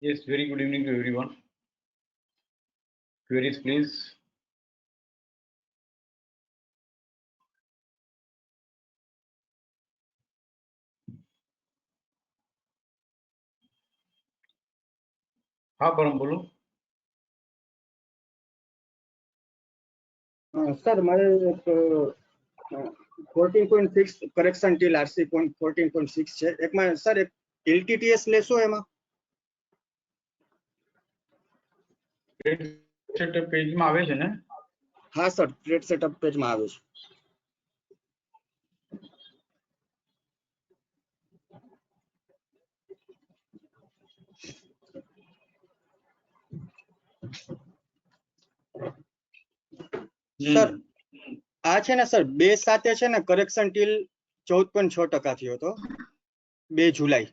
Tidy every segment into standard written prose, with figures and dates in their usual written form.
Yes, very good evening to everyone. Queries, please. हाँ परम बोलो. सर મારે 14.6 કરેક્શન ટીલ આરસી 14.6 છે એકમાં સર એક એલટીટીએસ લેશો એમાં સેટઅપ પેજમાં આવે છે ને? હા સર ટ્રેડ સેટઅપ પેજમાં આવે છે. સર આ છે ને સર 2/7 છે ને કરેક્શન ટીલ 14.6% થયો હતો 2 જુલાઈ.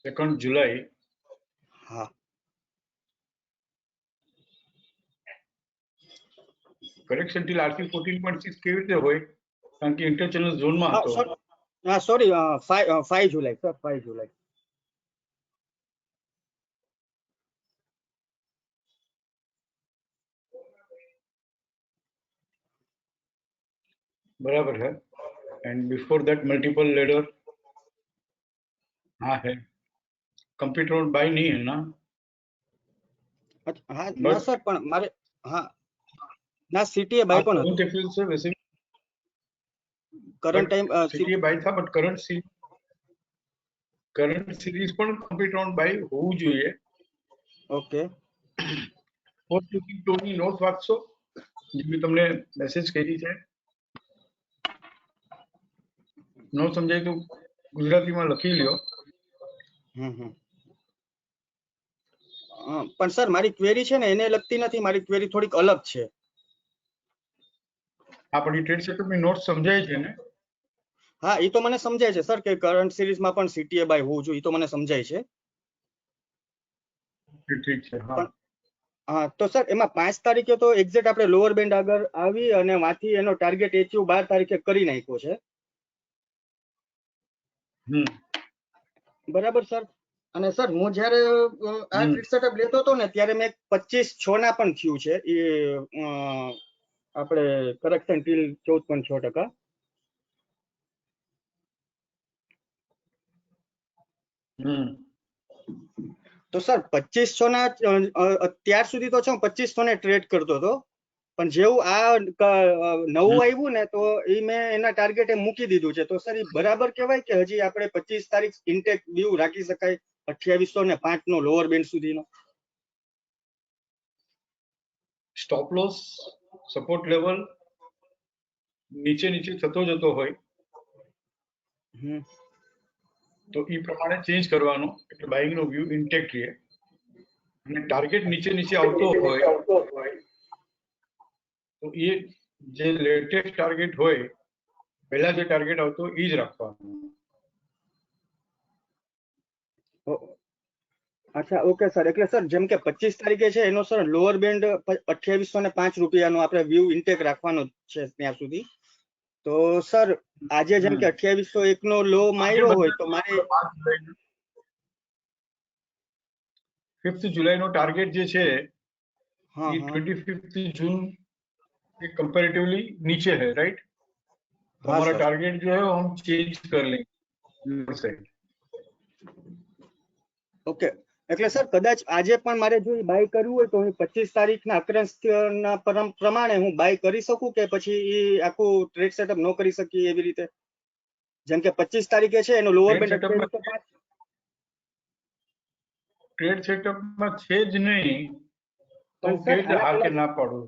સેકન્ડ જુલાઈ. હા કરેક્શન ટીલ આરસી 14.6 કેવી રીતે હોય? કારણ કે ઇન્ટરચેનલ ઝોનમાં હતો. હા સોરી 5 જુલાઈ સર 5 જુલાઈ. बराबर है. And before that multiple ladder. हाँ है. कंप्यूटर ऑन बाय नहीं है ना? હા ના સર પણ મારે હા ના सीटीए बाय પણ करंट एप्रिल से वैसे करंट टाइम सीटीए बाय था बट करंट सीरीज પણ कंप्यूटर ऑन बाय હોવું જોઈએ. ઓકે પોસ્ટ બુકિંગ ટોની નોટ વાંચશો જે મેં તમને મેસેજ કરી છે. નો સમજાય તો ગુજરાતીમાં લખી લ્યો. પણ સર મારી ક્વેરી છે ને એને લગતી નથી, મારી ક્વેરી થોડીક અલગ છે. આપણી ટ્રેડ સેટઅપની નોટ સમજાય છે ને? હા એ તો મને સમજાય છે સર કે કરંટ સિરીઝમાં પણ સીટીએ બાય હોવું જોઈએ, તો મને સમજાય છે. ઠીક છે. હા હા તો સર એમાં 5 તારીખે તો એક્ઝેક્ટ આપણે લોઅર બેન્ડ આગળ આવી અને વાથી એનો ટાર્ગેટ એચયુ 12 તારીખે કરી નાખ્યો છે. બરાબર સર. અને સર હું જ્યારે આ ટ્રેડ સેટઅપ લેતો હતો ને ત્યારે મેં 25/6 ના પણ થયું છે એ આપણે કરેક્શન ટીલ 14.6%. તો સર 2500 ના ત્યાર સુધી તો છે 2500 ને ટ્રેડ કરતો હતો, પણ જેવું આ નવું આવ્યું ને તો એ મેં એના ટાર્ગેટે મૂકી દીધું છે. તો સર એ બરાબર કહેવાય કે હજી આપણે 25 તારીખ ઇન્ટેક વ્યૂ રાખી શકાય 2805 નો લોઅર બેન્ડ સુધીનો? સ્ટોપ લોસ સપોર્ટ લેવલ નીચે થતો જતો હોય તો એ પ્રમાણે ચેન્જ કરવાનો એટલે બાઇંગ નો વ્યૂ ઇન્ટેક્ટ રહે. અને ટાર્ગેટ નીચે આવતો હોય તો એ જે લેટેસ્ટ ટાર્ગેટ હોય પહેલા જે ટાર્ગેટ આવતો એ જ રાખવાનો. અચ્છા ઓકે સર. એટલે સર જેમ કે 25 તારીખે છે એનો સર લોઅર બેન્ડ 2805 રૂપિયાનો આપણે વ્યૂ ઇન્ટેક રાખવાનો છે ત્યાં સુધી. તો સર આજે જેમ કે 2801 નો લો માર્યો હોય તો મારે 5th जुलाई નો ટાર્ગેટ જે છે એ 25th जून के कंपैरेटिवली नीचे है, राइट? तो हमारा टारगेट जो है वो हम चेंज कर लेंगे. ओके. એટલે સર કદાચ આજે પણ મારે જો બાય કરવું હોય તો હું 25 તારીખના અકરન્સના પ્રમાણે હું બાય કરી શકું કે પછી એ આખું ટ્રેડ સેટઅપ ન કરી શકીએ એવી રીતે? જેમ કે 25 તારીખે છે એનો લોઅર બેન્ડ ટ્રેડ સેટઅપમાં છે જ નહીં તો કેવી રીતે હા કે ના પાડું?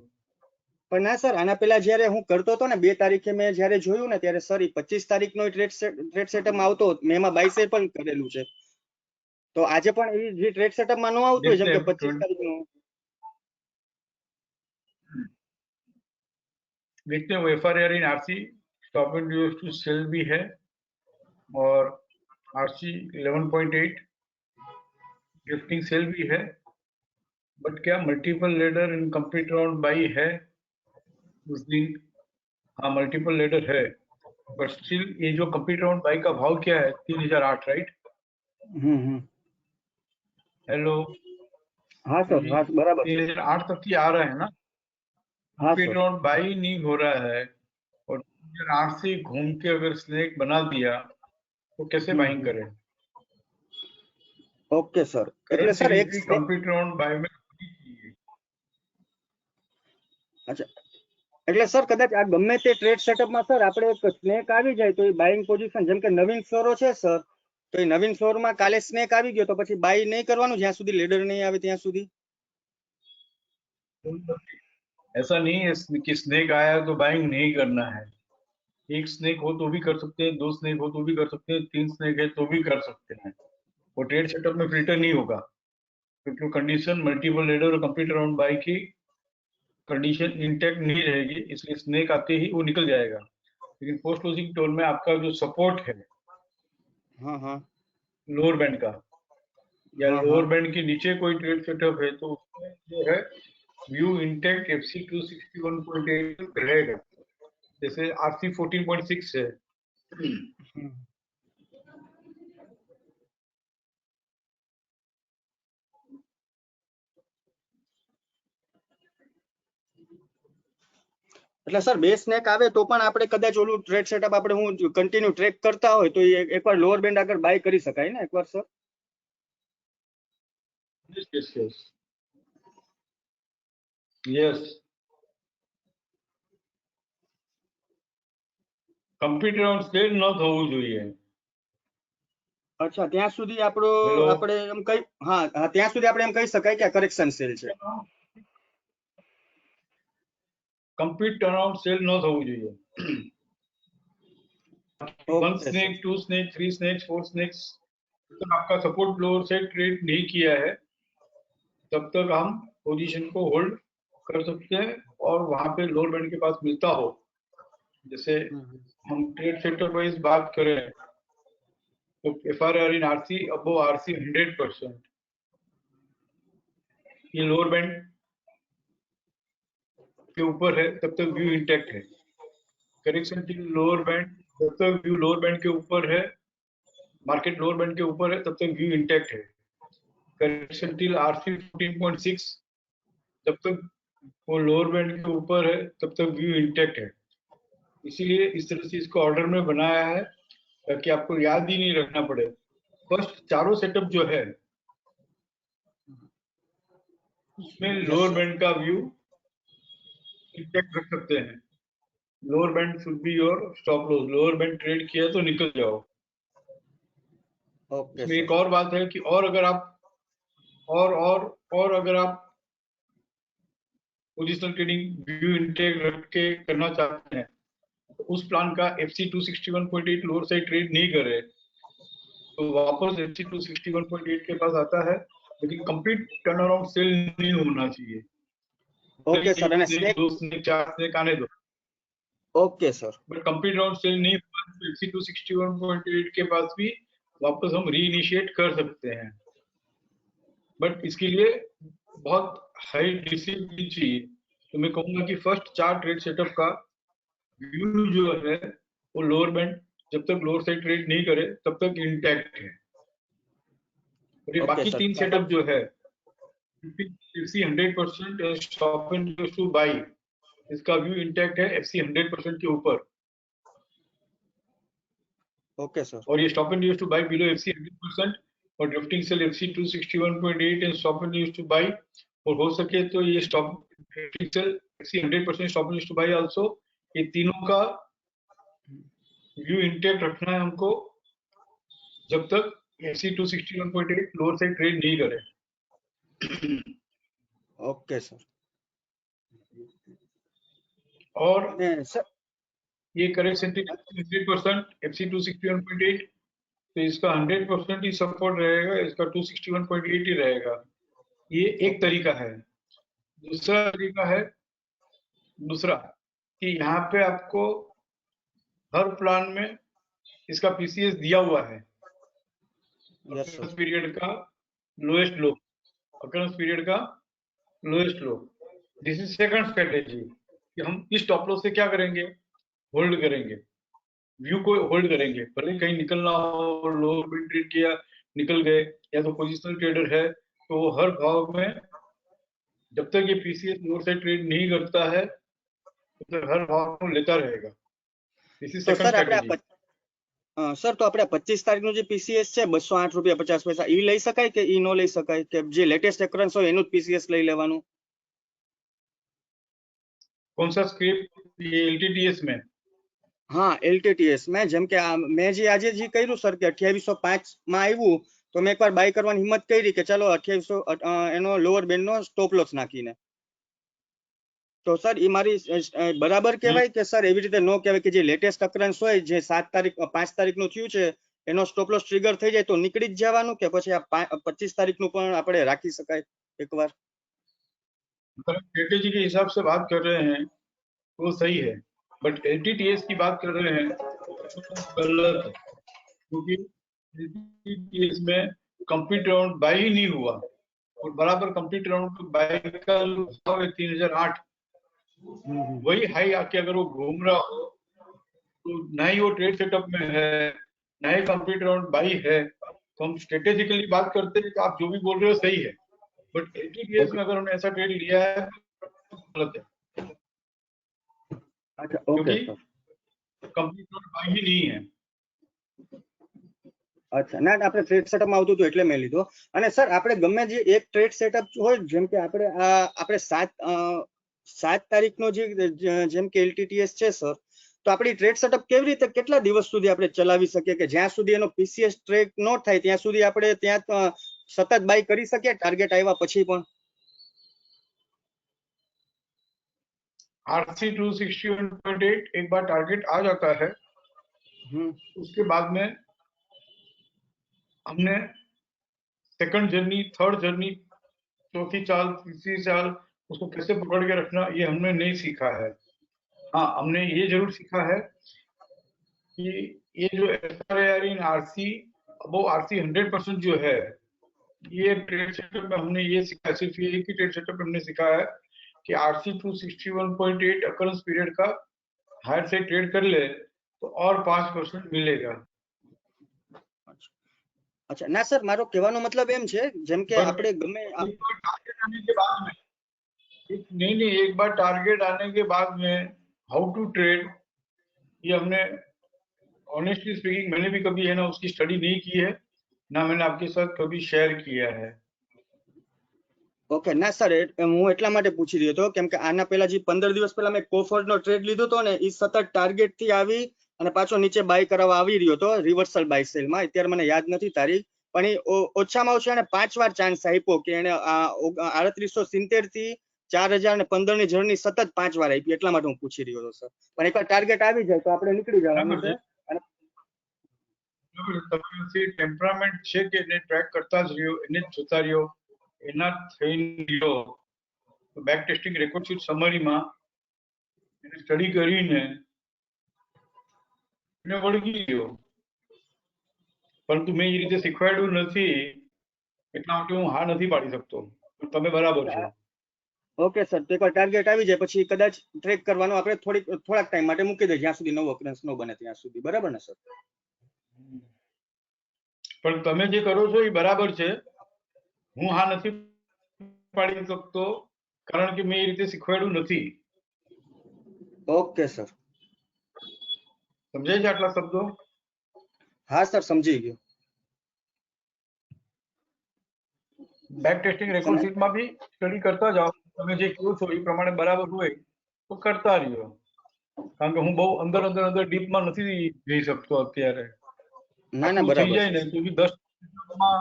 પણ ના સર, આના પહેલા જ્યારે હું કરતો હતો ને 2 તારીખે મેં જ્યારે જોયું ને ત્યારે સર 25 તારીખનો ટ્રેડ સેટઅપમાં આવતો, મેં એમાં બાય સેલ પણ કરેલું છે. તો આજે પણ એ જે ટ્રેડ સેટઅપમાં ન આવતું જેમ કે 25 તારીખનું देखते हैं. FRR in RC stop and use to sell भी है और आरसी 11.8 गिफ्टिंग सेल भी है, बट क्या multiple ladder in complete round by है उस दिन? हाँ मल्टीपल लेडर है बट स्टिल ये जो कंप्लीट राउंड बाई का भाव क्या है, 3008, राइट? हेलो, हाँ सर, हाँ बराबर है। 3008 तक ही आ रहा है ना? हाँ कंप्लीट सर। राउंड बाई नहीं हो रहा है, और 3008 से घूम के अगर स्नेक बना दिया तो कैसे बाइंग करें? ओके सर, એટલે करंट સર सीरीज એક भी कंप्लीट राउंड बाय में होनी चाहिए। अच्छा, એટલે સર કદાચ આ ગમે તે ટ્રેડ સેટઅપમાં સર આપણે એક સ્નેક આવી જાય તો એ બાઇંગ પોઝિશન, જેમ કે નવીન ફ્લોરો છે સર, તો એ નવીન ફ્લોરમાં કાલે સ્નેક આવી ગયો તો પછી બાય નહીં કરવાનું જ્યાં સુધી લેડર નહીં આવે ત્યાં સુધી? ऐसा नहीं है कि स्नेक आया तो बाइंग नहीं करना है। एक स्नेक हो तो भी कर सकते हैं, 2 स्नेक हो तो भी कर सकते हैं, 3 स्नेक है तो भी कर सकते हैं। वो ट्रेड सेटअप में फिल्टर नहीं होगा, क्योंकि कंडीशन मल्टीपल लेडर और कंप्लीट राउंड बाई की कंडीशन इंटैक्ट नहीं रहेगी, इसलिए स्नेक आते ही वो निकल जाएगा। लेकिन पोस्ट क्लोजिंग टोन में आपका जो सपोर्ट है हाँ हाँ लोअर बैंड का, या हाँ लोअर हाँ। बैंड के नीचे कोई ट्रेड सेटअप है, तो उसमें जो है व्यू इंटैक्ट FC 261.8 रहेगा। जैसे RC 14.6 है। એટલે સર બે સ્નેક આવે તો પણ આપણે કદાચ ઓલું ટ્રેડ સેટઅપ આપણે હું કન્ટિન્યુ ટ્રેક કરતા હોય તો એ એકવાર લોઅર બેન્ડ આગળ બાય કરી શકાય ને એકવાર sir? Yes, yes, yes. Yes. Computer on stage ન થવું જોઈએ। અચ્છા, ત્યાં સુધી આપણો હેલો, આપણે એમ કઈ, હા હા, ત્યાં સુધી આપણે એમ કહી શકાય કે આ કરેક્શન સેલ છે। કમ્પ્લીટ ટર્નઆઉટ સેલ ન થવું જોઈએ। 1 okay sir. Snake, 2 snake, 3 snakes, 4 snakes, जब तक आपका सपोर्ट लोअर से ट्रेड नहीं किया है तब तक हम पोजीशन को होल्ड कर सकते हैं। और वहां पे लोअर बैंड के पास मिलता हो, जैसे हम ट्रेड सेक्टर वाइज बात करें तो FRR इन RC अबो RC 100%, ये लोअर बैंड के ऊपर है तब तक व्यू इंटैक्ट है। करेक्शन टिल लोअर बैंड, जब तक व्यू लोअर बैंड के ऊपर है, मार्केट लोअर बैंड के ऊपर है, तब तक व्यू इंटैक्ट है। करेक्शन टिल RC 14.6, जब तक वो लोअर बैंड के ऊपर है तब तक व्यू इंटैक्ट है। इसीलिए इस तरह से इसको ऑर्डर में बनाया है ताकि आपको याद ही नहीं रखना पड़े। फर्स्ट चारों सेटअप जो है उसमें लोअर बैंड का व्यू इंटैक्ट रख सकते हैं। Lower band should be your stop loss. Lower band trade किया तो निकल जाओ। ओके इसमें सर। एक और बात है कि और अगर आप और अगर आप पोजिशनल ट्रेडिंग व्यू इंटैक्ट रख के करना चाहते हैं तो उस प्लान का FC 261.8 लोअर साइड ट्रेड नहीं कर रहे तो वापस FC 261.8 के पास आता है, लेकिन कंप्लीट टर्न अराउंड सेल नहीं होना चाहिए। Okay sir. અને स्नेक, સ્નેક, 2 स्नेक, 4 स्नेक आने दो, okay sir. But complete round sell नहीं हुआ तो FC 261.8 के पास भी वापस हम रीइनिशिएट कर सकते हैं। बट इसके लिए बहुत हाई डिसिप्लिन चाहिए। तो मैं कहूंगा कि फर्स्ट 4 ट्रेड सेटअप का व्यू जो है वो लोअर बैंड जब तक लोअर साइड ट्रेड नहीं करे तब तक इंटैक्ट है। और ये ઓકે बाकी સર। 3 सेटअप जो है FC 100% stop and use to buy, इसका व्यू इंटैक्ट है FC 100% के ऊपर। Okay sir. और ये stop and use to buy below FC 100% और drifting sell FC 261.8 and stop and use to buy. और हो सके तो ये stop drifting sell FC 100% stop and use to buy also, ये तीनों का व्यू इंटैक्ट रखना है हमको जब तक FC 261.8 लोअर साइड ट्रेड नहीं करे। Okay sir. और અને સર, ये करेक्शन 100% FC 261.8, तो इसका 100% ही सपोर्ट रहेगा, इसका 261.8 ही रहेगा। ये एक तरीका है। दूसरा तरीका है दूसरा कि यहाँ पे आपको हर प्लान में इसका PCS दिया हुआ है, यस सर। अकरेंस पीरियड का लोएस्ट लो, अकरेंस पीरियड का lowest low. This is second strategy कि हम इस स्टॉप लॉस से क्या करेंगे, होल्ड करेंगे। व्यू को होल्ड करेंगे, भले कहीं निकलना हो, लोअर बिड ट्रेड किया निकल गए, या तो पोजिशनल ट्रेडर है तो वो हर भाव में जब तक ये पीसीएस लोअर साइड ट्रेड नहीं करता है तब तक हर भाव में लेता रहेगा। दिस इज तो सेकंड सर આપણે स्ट्रेटेजी। સર તો આપણે 25 તારીખનું જે પીસીએસ છે 208 રૂપિયા 50 પૈસા ઈ લઈ શકાય કે ઈ નો લઈ શકાય, કે જે લેટેસ્ટ occurrence હોય એનું જ પીસીએસ લઈ લેવાનું? कौन सा स्क्रिप्ट? ये एलटीटीएस में? હા એલટીટીએસ મેં જેમ કે મેં જે આજે જે કર્યું સર કે 2805 માં આવ્યું તો મેં એકવાર બાય કરવાની હિંમત કરી કે ચાલો 2800 એનો લોઅર બેન્ડ નો સ્ટોપ લોસ નાખીને, તો સર એ મારી બરાબર કહેવાય કે સર એવી રીતે નો કહેવાય કે જે લેટેસ્ટ occurrence હોય જે 7 તારીખ 5 તારીખનું થયું છે એનો સ્ટોપ લોસ ટ્રિગર થઈ જાય તો નીકળી જ જવાનું, કે પછી આ 25 તારીખનું પણ આપણે રાખી શકાય એકવાર? स्ट्रेटेजी के हिसाब से बात कर रहे हैं तो सही है, बट एलटीटीएस की बात कर रहे हैं तो गलत है, क्योंकि एलटीटीएस में कंप्लीट राउंड बाय ही नहीं हुआ और बराबर कंप्लीट राउंड बाय का भाव है 3008, वही हाई आके अगर वो घूम रहा हो तो ना ही वो ट्रेड सेटअप में है ना ही कंप्लीट राउंड बाई है, तो हम स्ट्रेटेजिकली बात करते हैं कि आप जो भी बोल रहे हो सही है, बट एलटीटीएस में अगर हमने ऐसा ट्रेड लिया है तो गलत है, अच्छा ओके क्योंकि सर। कंप्लीट राउंड बाई ही नहीं है। અચ્છા ના આપણે ટ્રેડ સેટઅપમાં આવતું હતું એટલે મેં લીધો। અને સર આપણે ગમે જે એક ટ્રેડ સેટઅપ હોય જેમ કે આપણે 7 તારીખનો જેમ કે એલટીટીએસ છે સર, તો આપણી ટ્રેડ સેટઅપ કેવી રીતે કેટલા દિવસ સુધી આપણે ચલાવી શકીએ કે જ્યાં સુધી એનો પીસીએસ ટ્રેડ ન થાય ત્યાં સુધી આપણે ત્યાં સતત બાય કરી શકીએ ટાર્ગેટ આવ્યા પછી પણ? आरसी 261.8 एक बार टारगेट आ जाता है, उसके बाद में हमने सेकंड जर्नी, थर्ड जर्नी, चौथी चाल, तीसरी चाल उसको कैसे पकड़ के रखना ये हमने नहीं सीखा है। हाँ, हमने ये जरूर सीखा है कि ये जो एफआरआई इन आरसी वो आरसी 100% जो है, ये ट्रेड सेटअप में हमने ये सीखा, सिर्फ ये एक ही ट्रेड सेटअप में हमने सीखा है कि आरसी 261.8 अकरेंस पीरियड का हायर से ट्रेड कर ले तो और 5% मिलेगा। अच्छा ना सर मारो कहવાનો मतलब એમ છે જેમ કે આપણે ગમે टारगेट आने के बाद में नहीं एक बार टारगेट आने के बाद में हाउ टू ट्रेड ये हमने ऑनेस्टली स्पीकिंग मैंने भी कभी है ना उसकी स्टडी नहीं की है, ना मैंने आपके साथ कभी शेयर किया है। ઓકે ના સર હું એટલા માટે પૂછી રહ્યો હતો કેમ કે આના પહેલા જે 15 દિવસ પહેલા મેં કોફર્ડ નો ટ્રેડ લીધો હતો ને એ સતત ટાર્ગેટ થી આવી અને પાછો નીચે બાય કરાવવા આવી રહ્યો હતો રિવર્સલ બાય સેલ માં, અત્યારે મને યાદ નથી તારીખ, પણ એ ઓછામાં ઓછા એને 5 વાર ચાન્સ આપ્યો કે એને 3870 થી 4015 ની જર્ની સતત 5 વાર આપી, એટલા માટે હું પૂછી રહ્યો હતો સર। પણ એકવાર ટાર્ગેટ આવી જાય તો આપણે નીકળી જવાનું છે। ટેમ્પરામેન્ટ છે કે એને ટ્રેક કરતા જ રહ્યો, એને જ જોતા રહ્યો, એના થઈને રહ્યો, બેક ટેસ્ટિંગ રેકોર્ડ શીટ સમરીમાં એને સ્ટડી કરીને એને વળગી ગયો, પરંતુ મેં એ રીતે શીખવાડ્યું નથી એટલા માટે હું હા નથી પાડી શકતો, તમે બરાબર છે। ઓકે સર તો એકવાર ટાર્ગેટ આવી જાય પછી કદાચ ટ્રેક કરવાનો આપણે થોડાક ટાઈમ માટે મૂકી દઈએ જ્યાં સુધી નવો ઓકરન્સ ન બને ત્યાં સુધી, બરાબર ને સર? પણ તમે જે કરો છો એ બરાબર છે, હું હા નથી પાડી શકતો કારણ કે મેં એ રીતે શીખવાડ્યું નથી। ઓકે સર સમજાય છે આટલા શબ્દો? હા સર સમજી ગયો। બેક ટેસ્ટિંગ રેકોર્ડ શીટમાં બી સ્ટડી કરતા જાઓ, તમે જે કહો છો એ પ્રમાણે બરાબર હોય તો કરતા રહ્યો, કારણ કે હું બહુ અંદર અંદર અંદર ડીપમાં નથી જઈ શકતો અત્યારે। ના ના આટલું થઈ બરાબર જાય છે ને તો બી 10 માં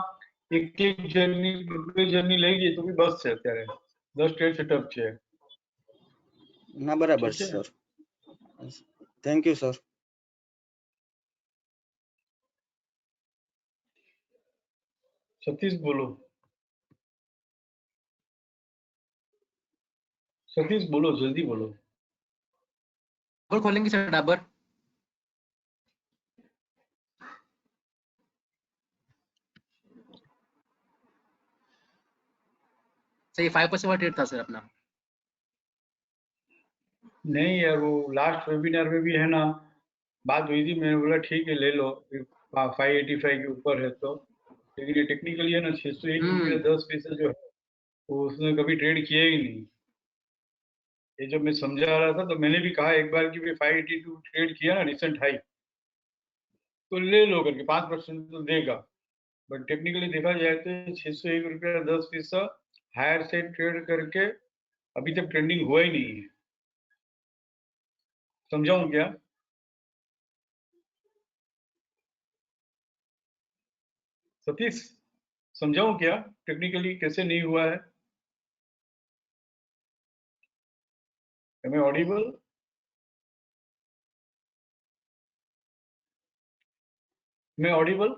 એક જર્ની બે જર્ની લઈ ગઈ તો બી બસ છે, અત્યારે 10 ટ્રેડ સેટઅપ છે। ના બરાબર છે sir, thank you sir. Satish बोलो, सतीश बोलो, जल्दी बोलो। डाबर खोलेंगे सर? डाबर सही 5% वाला ट्रेड था सर अपना। नहीं यार वो लास्ट वेबिनार में भी है ना बात हुई थी, मैंने बोला ठीक है ले लो, 585 के ऊपर है तो। लेकिन ये टेक्निकली है ना, 601 रुपया 10 पैसे जो है वो उसने कभी ट्रेड किया ही नहीं। ये जब मैं समझा रहा था तो मैंने भी कहा एक बार कि भाई 582 ट्रेड किया ना रिसेंट हाई, तो ले लो करके 5% तो देगा। बट टेक्निकली देखा जाए तो 601 रुपया 10 पैसा हायर से ट्रेड करके अभी तक ट्रेंडिंग हुआ ही नहीं है। समझाऊं क्या? सतीश, समझाऊं क्या टेक्निकली कैसे नहीं हुआ है? Am I audible? मैं ऑडिबल?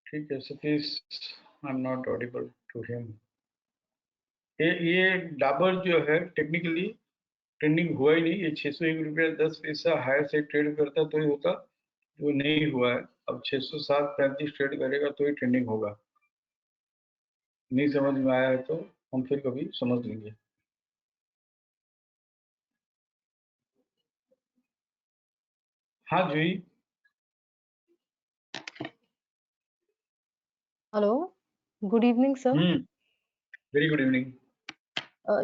ठीक है Satish, I am not audible to him. ये डाबर जो है टेक्निकली ट्रेंडिंग हुआ ही नहीं। ये 601 रुपया 10 पैसा हायर से ट्रेड करता तो ही होता, वो नहीं हुआ है। अब 607.35 ट्रेड करेगा तो ही ट्रेंडिंग होगा। नहीं समझ में आया है तो हम फिर कभी समझ लेंगे। हाँ जी। Hello, good evening, sir. Very good evening.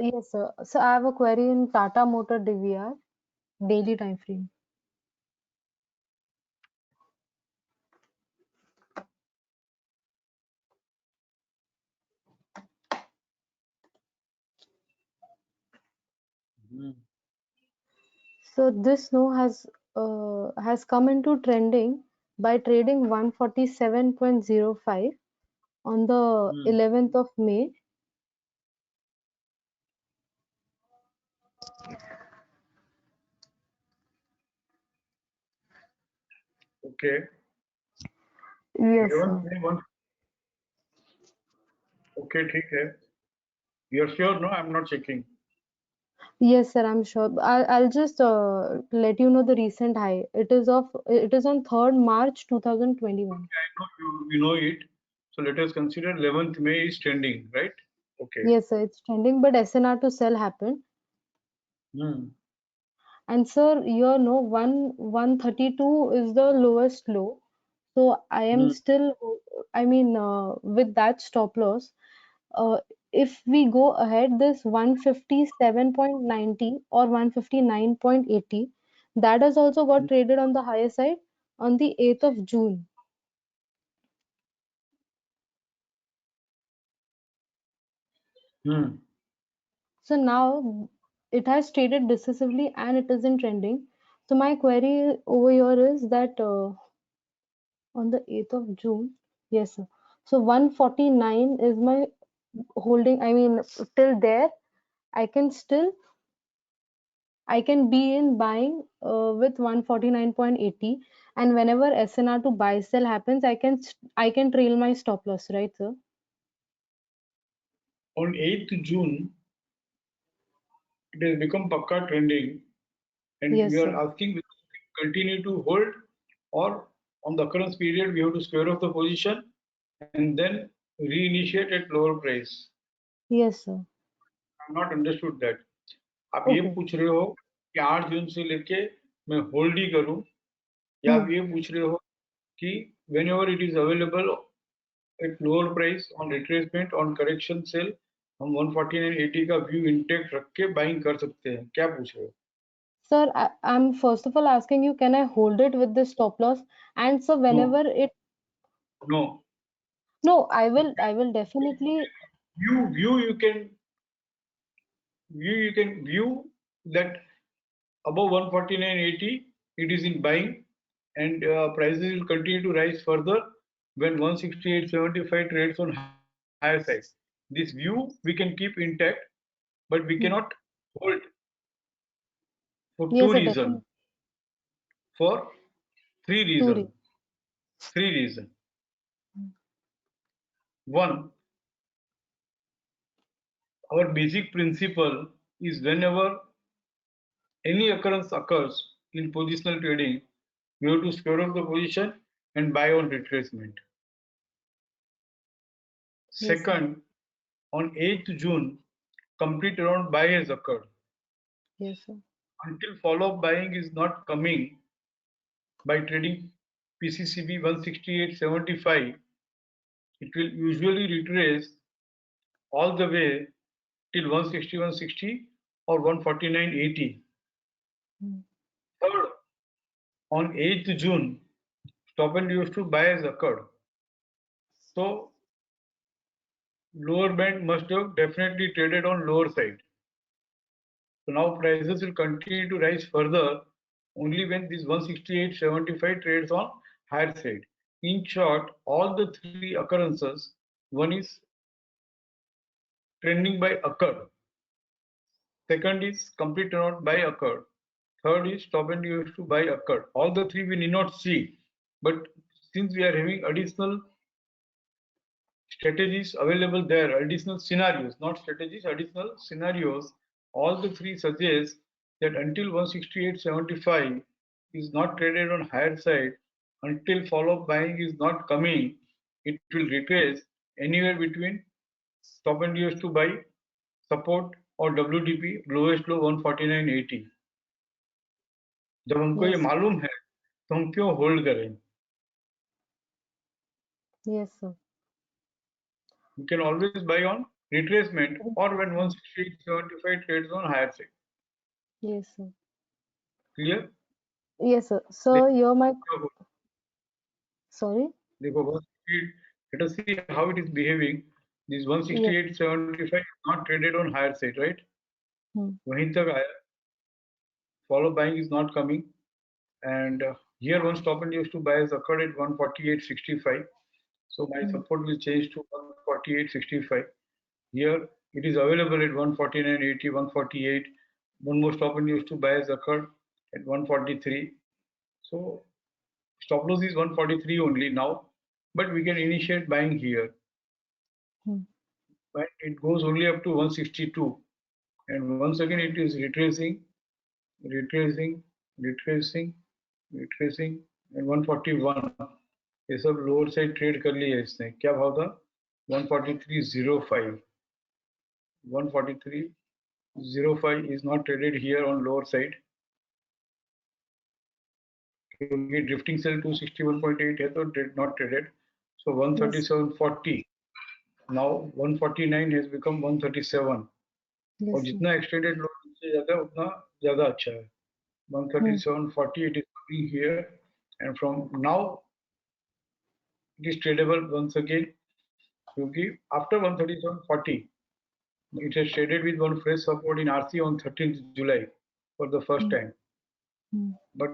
Yes, sir. So I have a query in Tata Motor DVR daily time frame. So this no has come into trending by trading 147.05 on the 11th of May. Okay. Yes, sir. Okay ठीक है। You are sure? No, I am not checking. Yes, sir. I'm sure. I'll just let you know the recent high. It is on 3rd March 2021. I know you know it. So let us consider 11th May is trending, right? Okay. Yes, sir. It's trending, but SNR to sell happened. And sir, you know, 132 is the lowest low. So I am still, I mean, with that stop loss, if we go ahead, this 157.90 or 159.80, that has also got traded on the higher side on the 8th of June. So now it has traded decisively and it is in trending. So my query over here is that on the 8th of June, yes, sir. So 149 is my holding. I mean, till there, I can be in buying with 149.80, and whenever SNR to buy sell happens, I can trail my stop loss, right, sir? On 8th June, it has become pakka trending, and Yes, we are sir. asking whether we continue to hold, or on the occurrence period we have to square off the position and then reinitiate at lower price. Yes, sir. I have not understood that. आप ये Okay. पूछ रहे हो कि 8 जून से लेके मैं hold ही करूं, या आप ये पूछ रहे हो कि whenever it is available at lower price on retracement on correction sell हम 149.80 का व्यू इंटेक्ट रख के बाइंग कर सकते हैं? क्या पूछ रहे हो? Sir, I'm first of all asking you, can I hold it with this stop loss? And so whenever it No. no, I will definitely You can view that above 149.80 it is in buying, and prices will continue to rise further when 168.75 trades on higher side. This view we can keep intact, but we cannot hold for yes, two sir, reasons. definitely For three two reasons. Three reasons. One, our basic principle is whenever any occurrence occurs in positional trading, we have to square off the position and buy on retracement. Yes, sir. Second, On 8th June, complete round buy has occurred. Yes, sir. Until follow-up buying is not coming by trading PCCB 168.75, it will usually retrace all the way till 161.60 or 149.80. Mm. Third, on 8th June, stop and use to buy has occurred. So lower band must have definitely traded on lower side. So now prices will continue to rise further only when this 168.75 trades on higher side. In short, all the three occurrences, one is trending by occurred, second is complete turnout by occurred, third is stop and use to buy occurred. All the three we need not see, but since we are having additional strategies available there, additional scenarios, not strategies, additional scenarios, all the three suggest that until 168.75 is not traded on higher side, until follow-up buying is not coming, it will retrace anywhere between stop and use to buy, support और WDP lowest low 149.80. जब हमको ये Yes. मालूम है तो हम क्यों hold करें? Yes, sir. You can always buy on retracement or when 168.75 trades on higher side. Yes, sir. Clear? Yes, sir. So you're my sorry. देखो 168, let us see how it is behaving. This 168.75 is not traded on higher side, right? वहीं तक आया. Follow buying is not coming, and here one stop and use to buy has occurred at 148.65. So my support will change to 148.65. Here it is available at 149.80, 148. One more stop and use to buy has occurred at 143. So stop loss is 143 only now, but we can initiate buying here. But it goes only up to 162, and once again it is retracing, retracing, retracing, retracing, and 141. ये सब lower side trade कर लिया इसने. क्या भाव था? 143.05. 143.05 is not traded here on lower side क्योंकि drifting cell 261.8 है तो not traded. So 137.40. Now 149 has become 137. और जितना एक्सटेंडेड लो नीचे जाता है उतना ज्यादा अच्छा है. 137.40 it is coming here, and from now it is tradable once again क्योंकि after 137.40 it has traded with one fresh support in RC on 13th July for the first time. But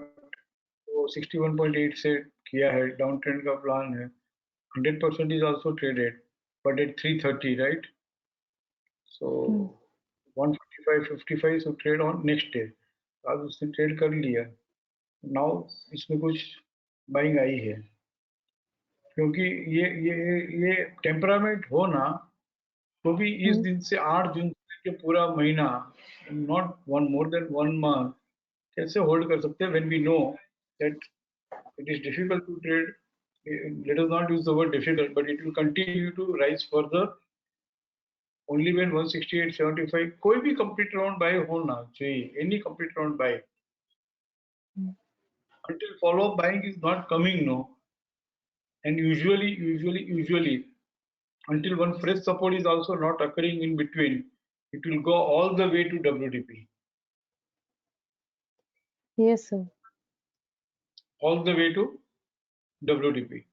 61.8 से किया है, डाउन ट्रेंड का plan है. 100% is also traded, but at 330, right? So 145.55 so trade on next day. आज उसने trade कर लिया. Now इसमें कुछ बाइंग आई है क्योंकि ये टेम्परामेंट हो ना तो भी इस दिन से 8 जून के पूरा महीना, not one more than 1 month, कैसे होल्ड कर सकते हैं when we know that it is difficult to trade. Let us not use the word difficult, but it will continue to rise further only when 168.75 कोई भी complete round buy होना चाहिए, any complete round buy. Until follow-up buying is not coming, no. And usually until one fresh support is also not occurring in between, it will go all the way to WDP. Yes, sir. All the way to WDP.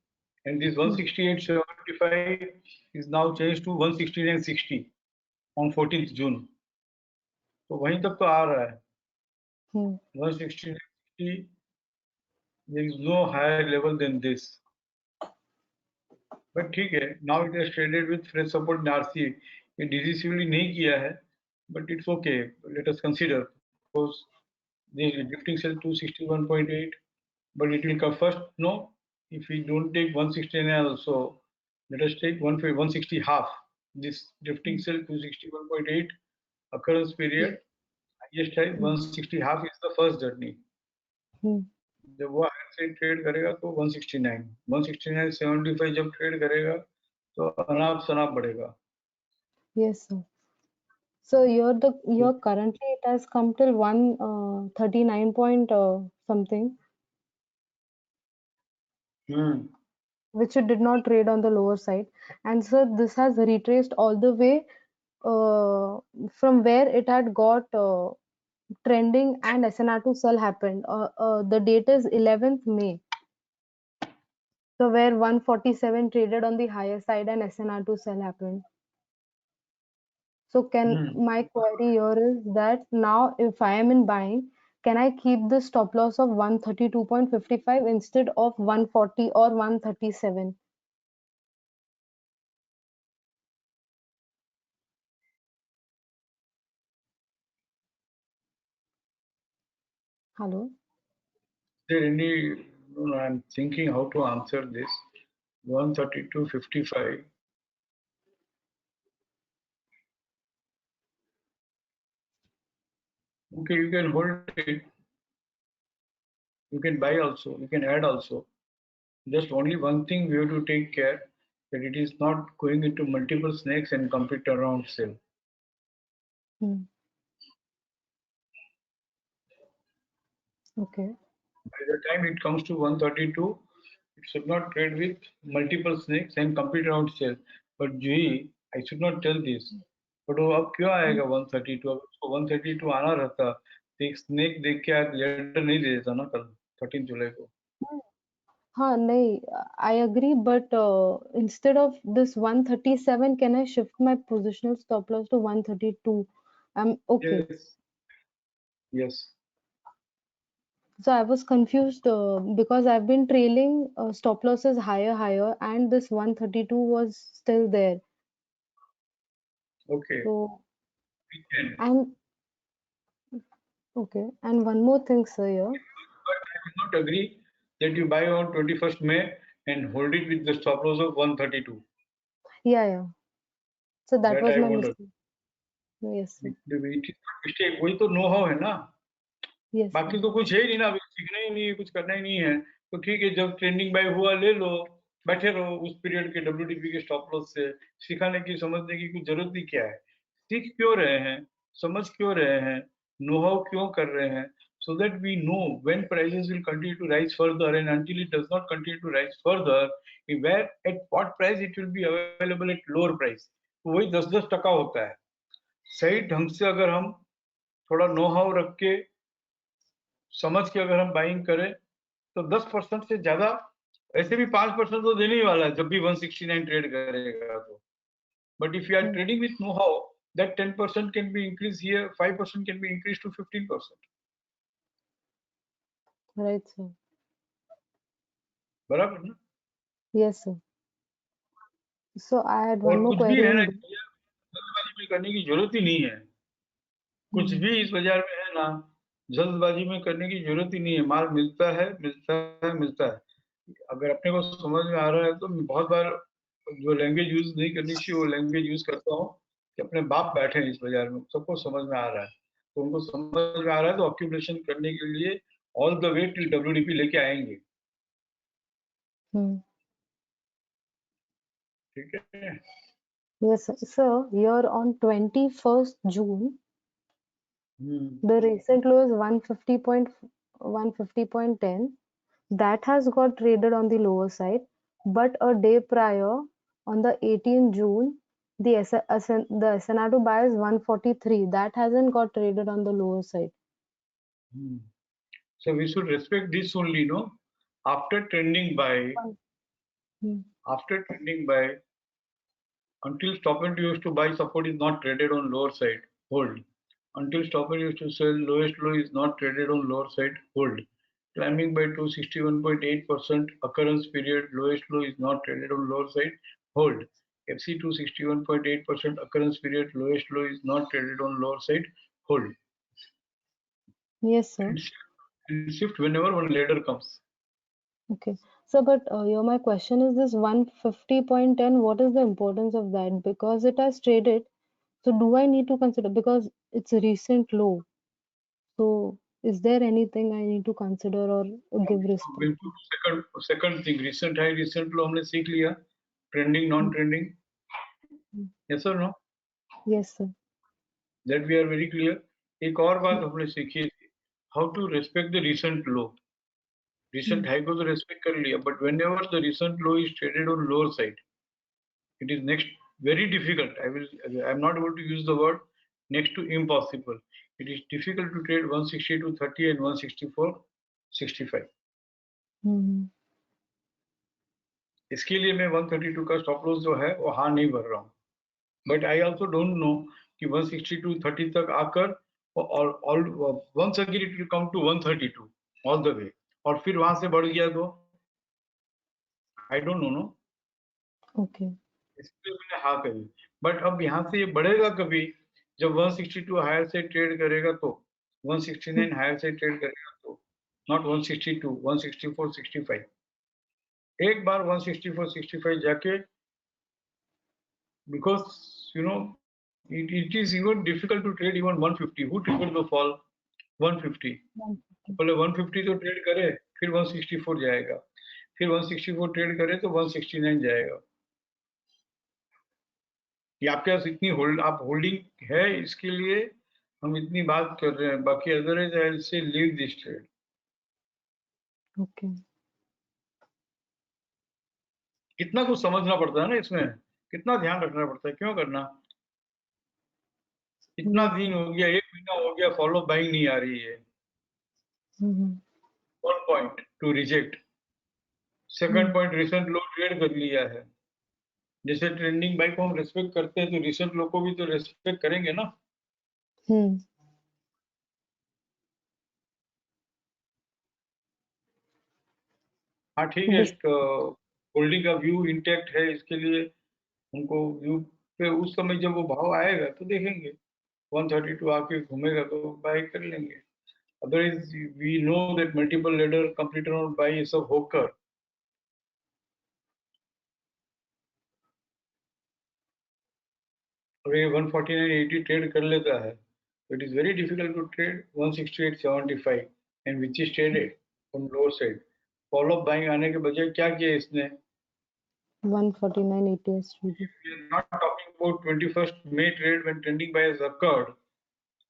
And this 168.75 is now changed to 169.60 on 14th June. तो वहीं तक तो आ रहा है. 169.60, there is no higher level than this. But ठीक है, now it has traded with fresh support in RC. ये decisively नहीं किया है, but it's okay. Let us consider because the drifting cell 261.8, but it will come first. No, if we don't take 169 also, let us take 160 half. This drifting cell 261.8 occurrence period, highest time 160 half is the first journey. जब वो higher से trade करेगा तो 169 75 जब trade करेगा तो अनाप शनाप बढ़ेगा. Yes, sir. So you're currently it has come till 139 point something, which it did not trade on the lower side. And so this has retraced all the way from where it had got trending and SNR to sell happened. The date is 11th May. So where 147 traded on the higher side and SNR to sell happened. So my query here is that now if I am in buying, can I keep the stop loss of 132.55 instead of 140 or 137? Hello? There any? No, I'm thinking how to answer this. 132.55. Okay, you can hold it. You can buy also. You can add also. Just only one thing we have to take care that it is not going into multiple snakes and complete around sale. Hmm. Okay. By the time it comes to 132, it should not trade with multiple snakes and complete around sale. But ji, I should not tell this. But वो अब क्यों आएगा 132? अब उसको 132 आना रहता तो एक स्नेक देख के आप लेटर नहीं दे देता ना कल 13 जुलाई को. हाँ नहीं, I agree, but instead of this 137, can I shift my positional stop loss to 132? I'm okay. Yes. Yes. So I was confused because I've been trailing stop losses higher, and this 132 was still there. Okay. So We can. and okay, and one more thing, sir, here. But I will not agree that you buy on 21st May and hold it with the stop loss of 132. Yeah. So that That was I my won't. mistake. Yes, sir. It is mistake. वही तो know how है ना. Yes, बाकी sir. तो कुछ है ही नहीं ना, अभी सीखना ही नहीं है, कुछ करना ही नहीं है. तो ठीक है, जब ट्रेंडिंग बाय हुआ ले लो, बैठे रहो उस पीरियड के WTP के स्टॉप लॉस से. सिखाने की समझने की कुछ जरूरत ही क्या है. सीख क्यों रहे हैं, समझ क्यों रहे हैं, नो हाउ क्यों कर रहे हैं, so that we know when prices will continue to rise further, and until it does not continue to rise further, where at what price it will be available at lower price. तो वही 10-10% होता है. सही ढंग से अगर हम थोड़ा नो हाउ रख के समझ के अगर हम बाइंग करें तो 10% से ज्यादा, ऐसे भी 5% तो देने ही वाला है जब भी 169 ट्रेड करेगा तो. But if you are trading with know how, that 10% can be increased here, 5% can be increased to 15%. Right, sir. बराबर ना. Yes, sir. So I had और one more कुछ भी query है ना, in जल्दबाजी में करने की जरूरत ही नहीं है. कुछ भी इस बाजार में है ना, जल्दबाजी में करने की जरूरत ही नहीं है. माल मिलता है, मिलता है, मिलता है. अगर अपने को समझ में आ रहा है तो मैं बहुत बार जो लैंग्वेज यूज नहीं करनी चाहिए वो लैंग्वेज यूज करता हूँ कि अपने बाप बैठे हैं इस बाजार में, सबको समझ में आ रहा है. तो उनको समझ में आ रहा है तो ऑक्यूपेशन करने के लिए all the way till WDP लेके आएंगे. ठीक है. Yes, sir. So here on 21st June, the recent low is 150.10. That has got traded on the lower side, but a day prior, on the 18th June, the SNR to buy is 143. That hasn't got traded on the lower side. So we should respect this only, no? After trending buy, until stop and use to buy support is not traded on lower side, hold. Until stop and use to sell lowest low is not traded on lower side, hold. Climbing by 261.8% occurrence period, lowest low is not traded on lower side, hold. FC 261.8% occurrence period, lowest low is not traded on lower side, hold. Yes, sir. And shift whenever one ladder comes. Okay. So, but here my question is this 150.10, what is the importance of that? Because it has traded, so do I need to consider, because it's a recent low. So, is there anything I need to consider or give respect? Second thing, recent high, recent low हमने सीख लिया. Trending, non-trending. Yes or no? Yes, sir. That we are very clear. एक और बात हमने सीखी थी, how to respect the recent low. Recent high को तो respect कर लिया, but whenever the recent low is traded on lower side, it is next very difficult. I'm not able to use the word next to impossible. It is difficult to trade 162.30 and 164.65. Mm-hmm. इसके लिए मैं 132 का stop loss जो है वो हाँ नहीं भर रहा हूँ, but I also don't know कि 162.30 तक आकर और once again it will come to 132 all the way, और फिर वहां से बढ़ गया तो आई डोंट नो। Okay. इसलिए मैंने हाँ कही, बट अब यहाँ से ये बढ़ेगा कभी, जब 162 हायर से ट्रेड करेगा तो, 169 हायर से ट्रेड करेगा तो, नॉट 162, 164, 65। एक बार 164, 65 जाके, because you know it is even difficult to trade even 150. Who triggered the fall? 150. 150. पहले 150 तो ट्रेड करे, फिर 164 जाएगा, फिर 164 ट्रेड करे तो 169 जाएगा। ये आपके पास इतनी आप होल्डिंग है, इसके लिए हम इतनी बात कर रहे हैं, बाकी otherwise I will say leave this trade. Okay. कितना कुछ समझना पड़ता है ना इसमें, कितना ध्यान रखना पड़ता है, क्यों करना। इतना Yes, दिन sir. हो गया, 1 महीना हो गया, फॉलो बाइंग नहीं आ रही है। Mm-hmm. 1 point to reject, second point recent low trade कर लिया है। जैसे ट्रेंडिंग बाई को हम रेस्पेक्ट करते हैं, तो रिसेंट लो को भी तो रेस्पेक्ट करेंगे ना। Hmm. हाँ ठीक है, This. होल्डिंग का व्यू इंटैक्ट है, इसके लिए हमको व्यू पे उस समय जब वो भाव आएगा तो देखेंगे, 132 आके घूमेगा तो बाय कर लेंगे। Otherwise we know that multiple ladder completer और बाय ये सब होकर और ये 149.80 ट्रेड कर लेता है, it is very difficult to trade 168.75 and which is traded on lower side. Follow up buying आने के बजाय क्या किया इसने, 149.80 SGB. we are not talking about 21st May trade when trending buy has occurred,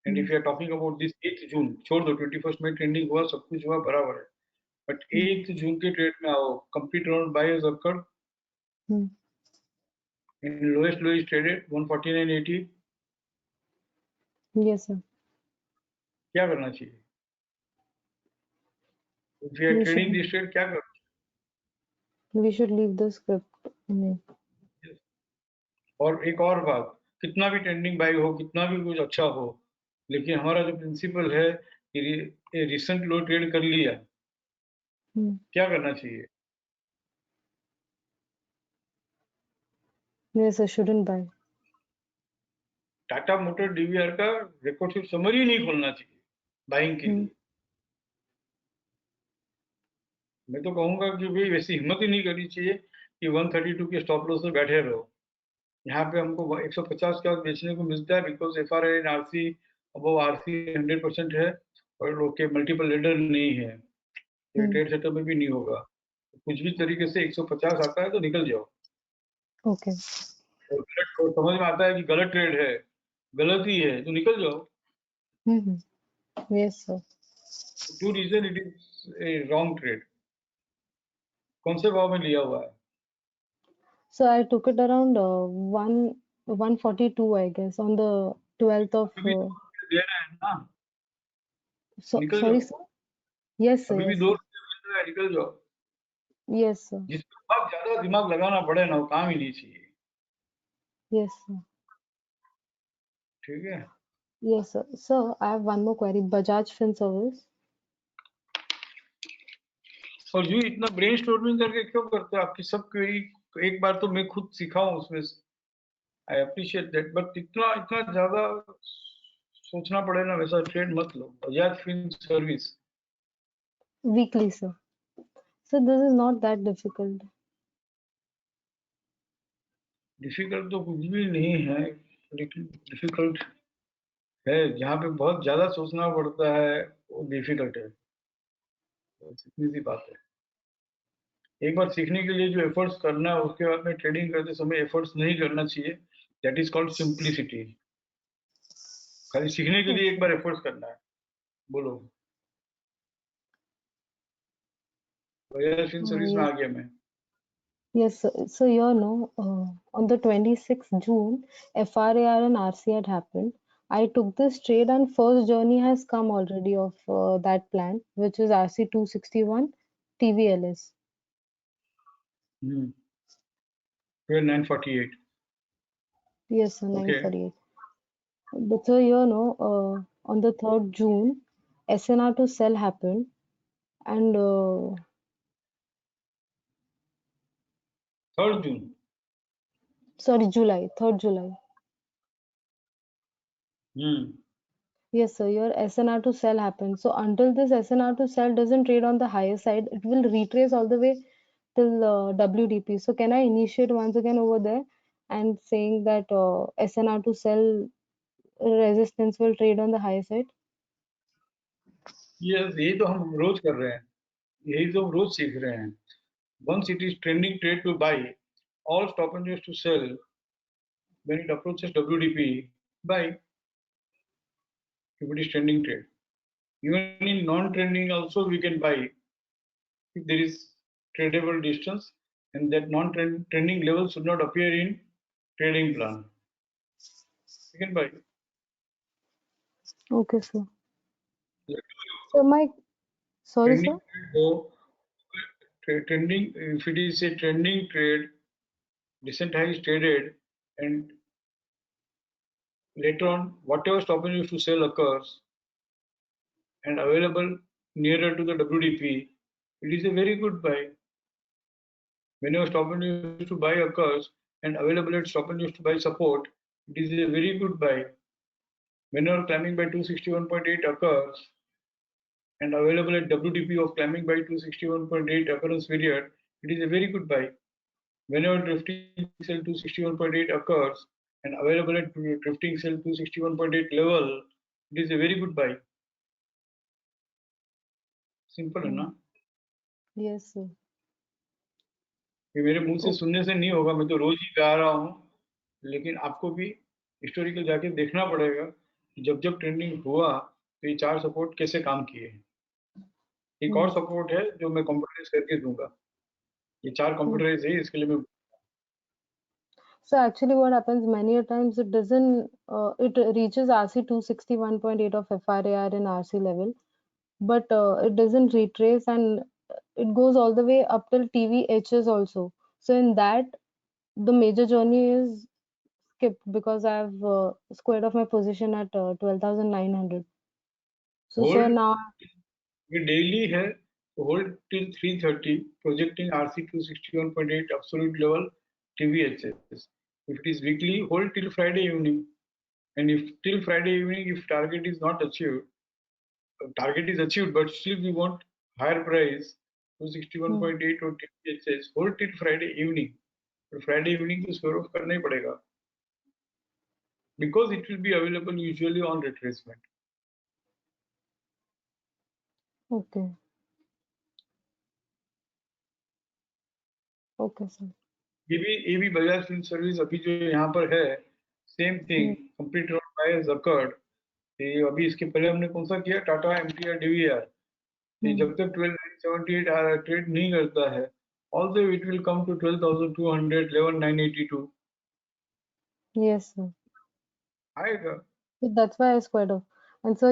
and if you are talking about this 8th June, छोड़ दो, 21st May trending हुआ, सब कुछ हुआ, बराबर है, but 8th June के ट्रेड में आओ, complete round buy has occurred Hmm. and lowest low is traded 149.80, Yes, sir. क्या करना चाहिए? If you are We trading should this trade, क्या करना leave the script in it. चाहिए? और एक और बात, कितना भी ट्रेंडिंग बाय हो, कितना भी कुछ अच्छा हो, लेकिन हमारा जो प्रिंसिपल है कि रिसेंट लो ट्रेड कर लिया, Hmm. क्या करना चाहिए? Yes, sir. Shouldn't buy. Tata motor DVR का रिकॉर्ड सिर्फ समरी ही नहीं खोलना चाहिए बाइंग के लिए। मैं तो कहूंगा कि भाई वैसी हिम्मत ही नहीं करनी चाहिए कि 132 के स्टॉप लॉस में बैठे रहो। यहाँ पे हमको 150 के बाद बेचने को मिलता है, because F R I and RC above RC 100% है, और लोग के मल्टीपल लेडर नहीं है, ट्रेड सेटअप में भी नहीं होगा। कुछ भी तरीके से 150 आता है तो निकल जाओ। Okay. और गलत और समझ में आता है कि गलत ट्रेड है, गलत ही है, तो निकल जाओ। Mm-hmm. Yes, sir. To reason it is a wrong trade. कौन से भाव में लिया हुआ है? So I took it around 142, I guess, on the 12th of. अभी भी दे रहे हैं ना, निकल Sorry, जाओ। sir. Yes, sir. अभी भी Yes, 2 sir. रुपये मिल रहा है, निकल जाओ। Yes, sir. जिसमें बहुत ज्यादा दिमाग लगाना पड़े ना, वो काम ही नहीं चाहिए। Yes, sir. ठीक है। Yes, sir. Sir, I have one more query. Bajaj Finservice. और जो इतना ब्रेन स्टॉर्मिंग करके क्यों करते हो? आपकी सब क्वेरी एक बार तो मैं खुद सीखा हूँ उसमें, आई अप्रिशिएट दैट, बट इतना इतना ज्यादा सोचना पड़े ना, वैसा ट्रेड मत लो। Bajaj fin service Weekly, sir. So this is not that difficult. Difficult तो कुछ भी नहीं है, लेकिन डिफिकल्ट है जहाँ पे बहुत ज्यादा सोचना पड़ता है, वो डिफिकल्ट है, इतनी सी बात है। एक बार सीखने के लिए जो एफर्ट्स करना है, उसके बाद में ट्रेडिंग करते समय एफर्ट्स नहीं करना चाहिए, दैट इज कॉल्ड सिंप्लिसिटी। खाली सीखने के लिए एक बार एफर्ट्स करना है। बोलो सर्विस में आ गया मैं। Yes, so on the 26th June, FRAR and RC had happened. I took this trade and first journey has come already of that plan, which is RC 261 TVLS. फिर 948। Yes, sir, Okay. 948. But so on the 3rd June, SNR to sell happened, and 3rd June। sorry, July, 3rd July. Yes, sir, your SNR to sell happens. So until this SNR to sell doesn't trade on the higher side, it will retrace all the way till WDP. So can I initiate once again over there and saying that SNR to sell resistance will trade on the higher side? Yes, यही तो हम रोज कर रहे हैं, यही तो हम रोज सीख रहे हैं। Once it is trending trade to buy, all stop and use to sell. When it approaches WDP, buy. If it is trending trade, even in non-trending also we can buy if there is tradable distance and that non-trending level should not appear in trading plan. You can buy. Okay, sir. So sorry, Trending sir. trade, though, trending, if it is a trending trade, decent high is traded, and later on whatever stop and use to sell occurs and available nearer to the WDP, it is a very good buy. Whenever stop and use to buy occurs and available at stop and use to buy support, it is a very good buy. Whenever climbing by 261.8 occurs and available at WDP of climbing by 261.8 occurrence period, it is a very good buy. Whenever drifting sell 261.8 occurs and available at drifting sell 261.8 level, it is a very good buy. Simple है ना? Yes, sir. ये मेरे मुंह से सुनने से नहीं होगा, मैं तो रोज ही गा रहा हूँ, लेकिन आपको भी हिस्टोरिकल जाके देखना पड़ेगा कि जब जब ट्रेंडिंग हुआ तो ये 4 सपोर्ट कैसे काम किए। एक और सपोर्ट है जो मैं कंप्यूटराइज करके दूंगा, ये 4 कंप्यूटराइज है, इसके लिए मैं So actually what happens many a times it doesn't it reaches RC 261.8 of FRAR and RC level, but it doesn't retrace and it goes all the way up till TVHs also. So in that the major journey is skipped because I've squared off my position at 12,900. So sir, hold, now ये daily है, hold till 330 projecting RC 261.8 absolute level TVHs. If it is weekly, hold till Friday evening, and if till Friday evening if target is not achieved, target is achieved but still we want higher price 261.8 or TVHs, hold till Friday evening. But Friday evening to square off करना ही पड़ेगा because it will be available usually on retracement. okay, okay sir. ये भी Bajaj film service अभी जो यहाँ पर है, same thing complete bye has occurred. ये अभी इसके पहले हमने कौन सा किया, टाटा एमटीआर डीवीआर। ये जब तक 12,978 ट्रेड नहीं करता है, although it will come to 12,200, 11,982 Yes sir. आएगा। So that's why I squared off. And so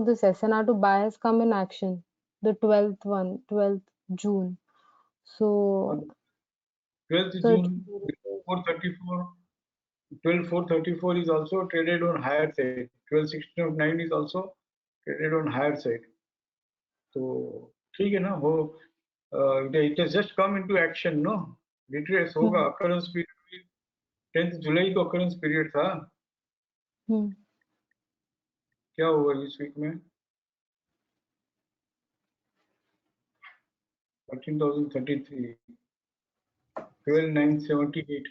this SNR to buy has come in action, the 12th June. So 12th so June 434, 12,434 is also traded on higher side. 12,609 is also traded on higher side. तो ठीक है ना, वो it has just come into action, no? Retrace होगा, occurrence period 10th जुलाई को occurrence period था। क्या हुआ इस वीक में? 13,033, 12,978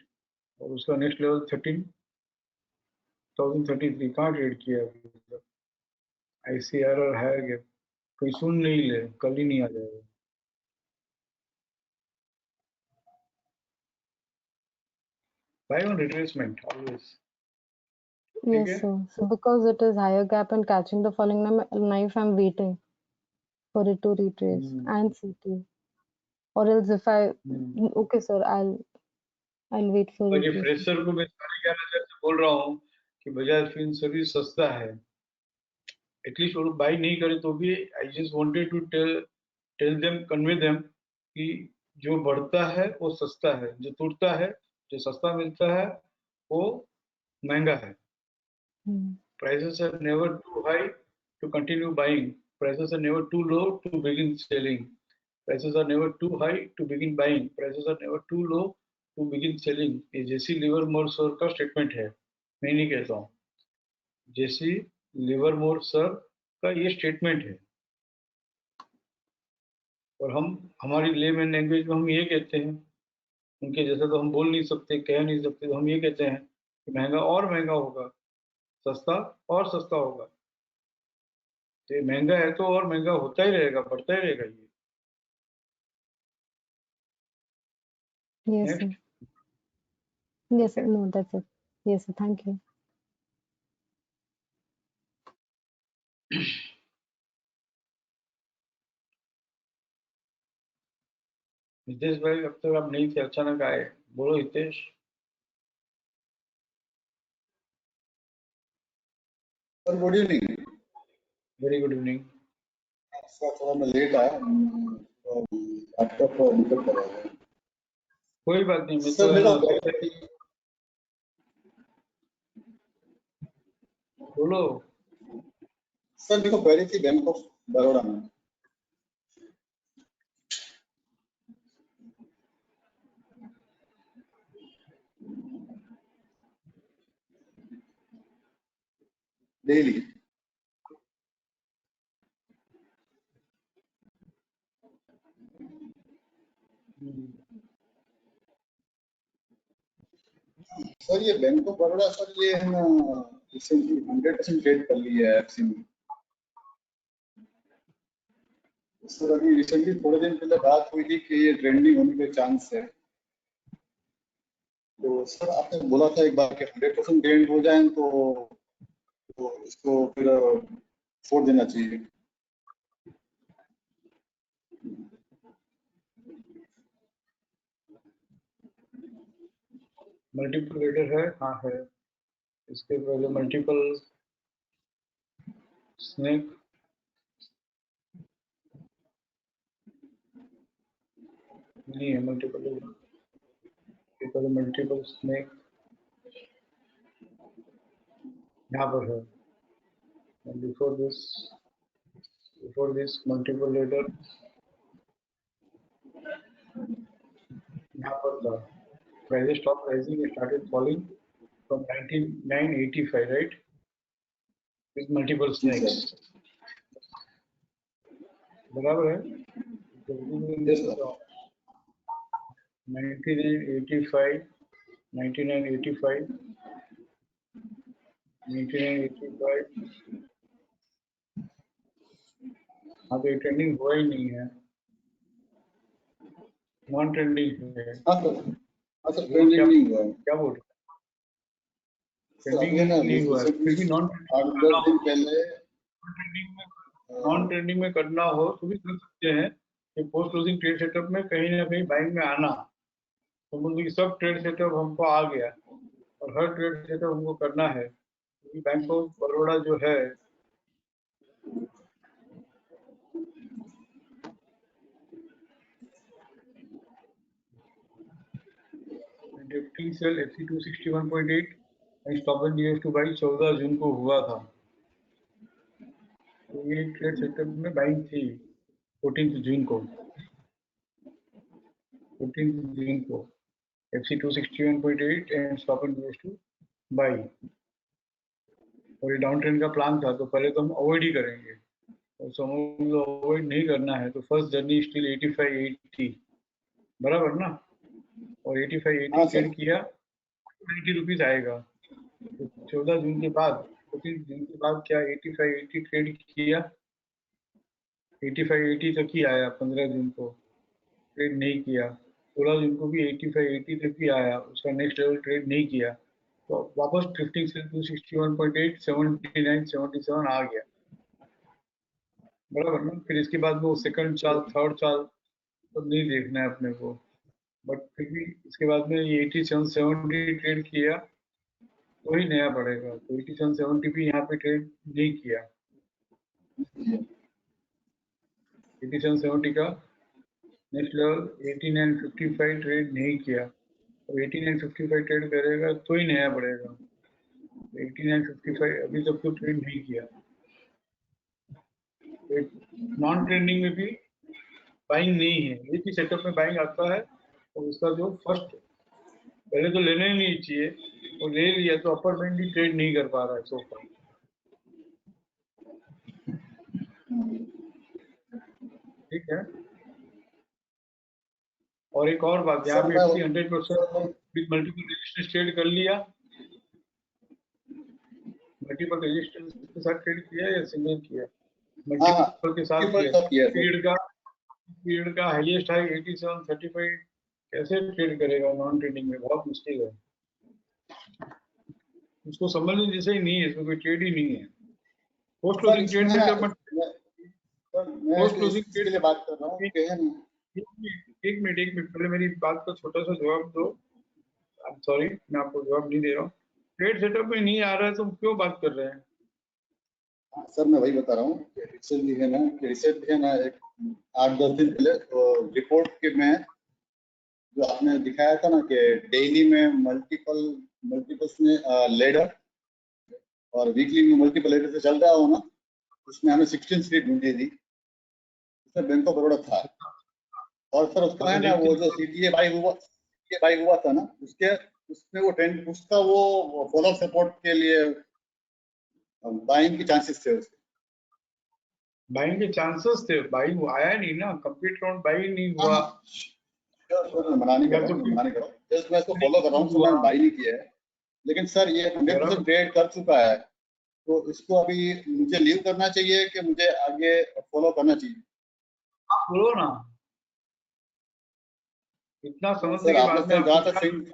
और उसका नेक्स्ट लेवल 13,033। कहाँ ट्रेड किया अभी तक? ICR और हायर गैप कोई सुन नहीं ले, कल ही नहीं आ जाएगा। Buy on retracement always. Yes, है? sir. So because it is higher gap and catching the falling knife, I'm waiting for it to retrace and CT. Or else if I, okay, sir, I'll wait for और ये retracement. Fresher को मैं 11,500 से बोल रहा हूँ कि Bajaj fin service सस्ता है, एटलीस्ट वो लोग बाई नहीं करे तो भी I just wanted to tell them, convey them कि जो बढ़ता है वो सस्ता है, जो टूटता है, जो सस्ता मिलता है वो महंगा है। Prices are never too high to continue buying. Prices are never too low to begin selling. Prices are never too high to begin buying. Prices are never too low to begin selling. ये Jesse Livermore sir का statement है, मैं नहीं कहता हूँ। Jesse Livermore sir का ये statement है और हम हमारी लेमैन लैंग्वेज में हम ये कहते हैं, उनके जैसा तो हम बोल नहीं सकते, कह नहीं सकते, तो हम ये कहते हैं कि महंगा और महंगा होगा, सस्ता और सस्ता होगा। तो ये महंगा है तो और महंगा होता ही रहेगा, बढ़ता ही रहेगा ये। Yes, sir. Next. Yes, sir. No, that's it. Yes, sir. Thank you. Hitesh भाई, अब तक आप नहीं थे, अचानक आए, बोलो Hitesh. Sir good evening. Very good evening. Sir थोड़ा मैं लेट आया, लैपटॉप को अनप्लग कर रहा था। कोई बात नहीं, मैं सर तो मेरा बोलो। सर मेरे को क्वेरी थी बैंक ऑफ बड़ौदा में। डेली सर ये बैंक ऑफ बड़ौदा सर ये रिसेंटली 100% ट्रेड कर ली है एफसी में। सर अभी रिसेंटली थोड़े दिन पहले बात हुई थी कि ये ट्रेंडिंग होने के चांस है, तो सर आपने बोला था एक बार कि 100% ट्रेंड हो जाए तो इसको फिर छोड़ देना चाहिए। मल्टीपल लेटर है, हाँ है। इसके पहले मल्टीपल स्नेक नहीं है, मल्टीपल स्नेक यहाँ पर है। बिफोर दिस मल्टीपल लेटर यहाँ पर था। Prices stopped rising and started falling from 985, right? With multiple snakes. बराबर है? 1985, 1985, 1985। हाँ तो ये ट्रेंडिंग हुआ ही नहीं है, नॉन ट्रेंडिंग है। हाँ सर ट्रेंडिंग नहीं हुआ है। क्या बोल रहे? ट्रेंडिंग नहीं हुआ है, फिर भी नॉन ट्रेंडिंग में करना हो तो भी कर सकते हैं कि पोस्ट क्लोजिंग ट्रेड सेटअप में कहीं ना कहीं बाइंग में आना। तो बोलते कि सब ट्रेड सेटअप हमको आ गया और हर ट्रेड सेटअप हमको करना है, क्योंकि बैंक ऑफ बड़ौदा जो है Nifty sell FC 261.8 and stop and use to buy 14 जून को हुआ था। तो ये ट्रेड सेटअप में बाइंग थी 14 जून को, 14 जून को FC 261.8 and stop and use to buy. और ये डाउन ट्रेंड का प्लान था, तो पहले तो हम अवॉइड ही करेंगे, और समझ लो अवॉइड नहीं करना है तो फर्स्ट जर्नी स्टिल 85-80 बराबर ना। और 85-80 ट्रेड किया 90 रुपीज आएगा। तो 14 जून के बाद 14 जून के बाद क्या 85-80 ट्रेड किया, 85-80 तक ही आया। 15 जून को ट्रेड नहीं किया, 16 जून को भी 85-80 तक ही आया, उसका नेक्स्ट लेवल ट्रेड नहीं किया। तो वापस 15 से 261.8 79 77 आ गया, बराबर ना। फिर इसके बाद वो सेकंड चाल थर्ड चाल तो नहीं देखना है अपने को, बट फिर भी इसके बाद में ये 87 70 ट्रेड किया तो ही नया बढ़ेगा। तो 87 70 भी यहाँ पे ट्रेड नहीं किया, 87 70 का नेक्स्ट लेवल 89 55 ट्रेड नहीं किया। तो 89 55 ट्रेड करेगा तो ही नया बढ़ेगा। 89 55 अभी तक तो ट्रेड नहीं किया। नॉन ट्रेंडिंग में भी बाइंग नहीं है, एक ही सेटअप में बाइंग आता है। तो उसका जो फर्स्ट पहले तो लेना ही नहीं चाहिए, वो ले लिया तो अपर बैंड भी ट्रेड नहीं कर पा रहा है सो फार। ठीक है। और एक और बात, यहाँ पे 100% विद मल्टीपल रेजिस्टेंस ट्रेड कर लिया, मल्टीपल रेजिस्टेंस के साथ ट्रेड किया या सिंगल किया? मल्टीपल के साथ किया। पीरियड का हाईएस्ट हाई 87 35 कैसे ट्रेड करेगा नॉन ट्रेडिंग में? बहुत मुश्किल है, उसको समझने जैसे ही नहीं है, इसमें कोई ट्रेड ही नहीं है। पोस्ट क्लोजिंग ट्रेड के लिए बात कर रहा हूँ। एक मिनट पहले मेरी बात का छोटा सा जवाब दो। सॉरी, मैं आपको जवाब नहीं दे रहा हूँ। ट्रेड सेटअप में नहीं आ रहा है तो क्यों बात कर रहे हैं? सर मैं वही बता रहा हूँ कि रिसेंटली है ना एक 8-10 दिन पहले रिपोर्ट के में जो आपने दिखाया था ना कि डेली में मल्टीपल्स में लेडर और वीकली में मल्टीपल लेडर से चल रहा हो ना, उसमें हमें 16 स्ट्रीट ढूंढी थी, उसमें बैंक ऑफ बड़ौदा था। और सर उसका है ना वो जो CTA बाई हुआ था ना, उसमें वो ट्रेंड उसका वो फॉलो सपोर्ट के लिए बाइंग के चांसेस थे उसके। बाइंग के चांसेस थे, बाइंग आया नहीं ना, कंप्लीट राउंड बाइंग नहीं हुआ। मना नहीं कर रहा हूँ, जस्ट मैं इसको फॉलो कर रहा हूँ, मैंने बाई नहीं किया है। लेकिन सर ये 100% ट्रेड कर चुका है, तो इसको अभी मुझे लीव करना चाहिए कि मुझे आगे फॉलो करना चाहिए? आप बोलो ना, इतना समझने के बाद में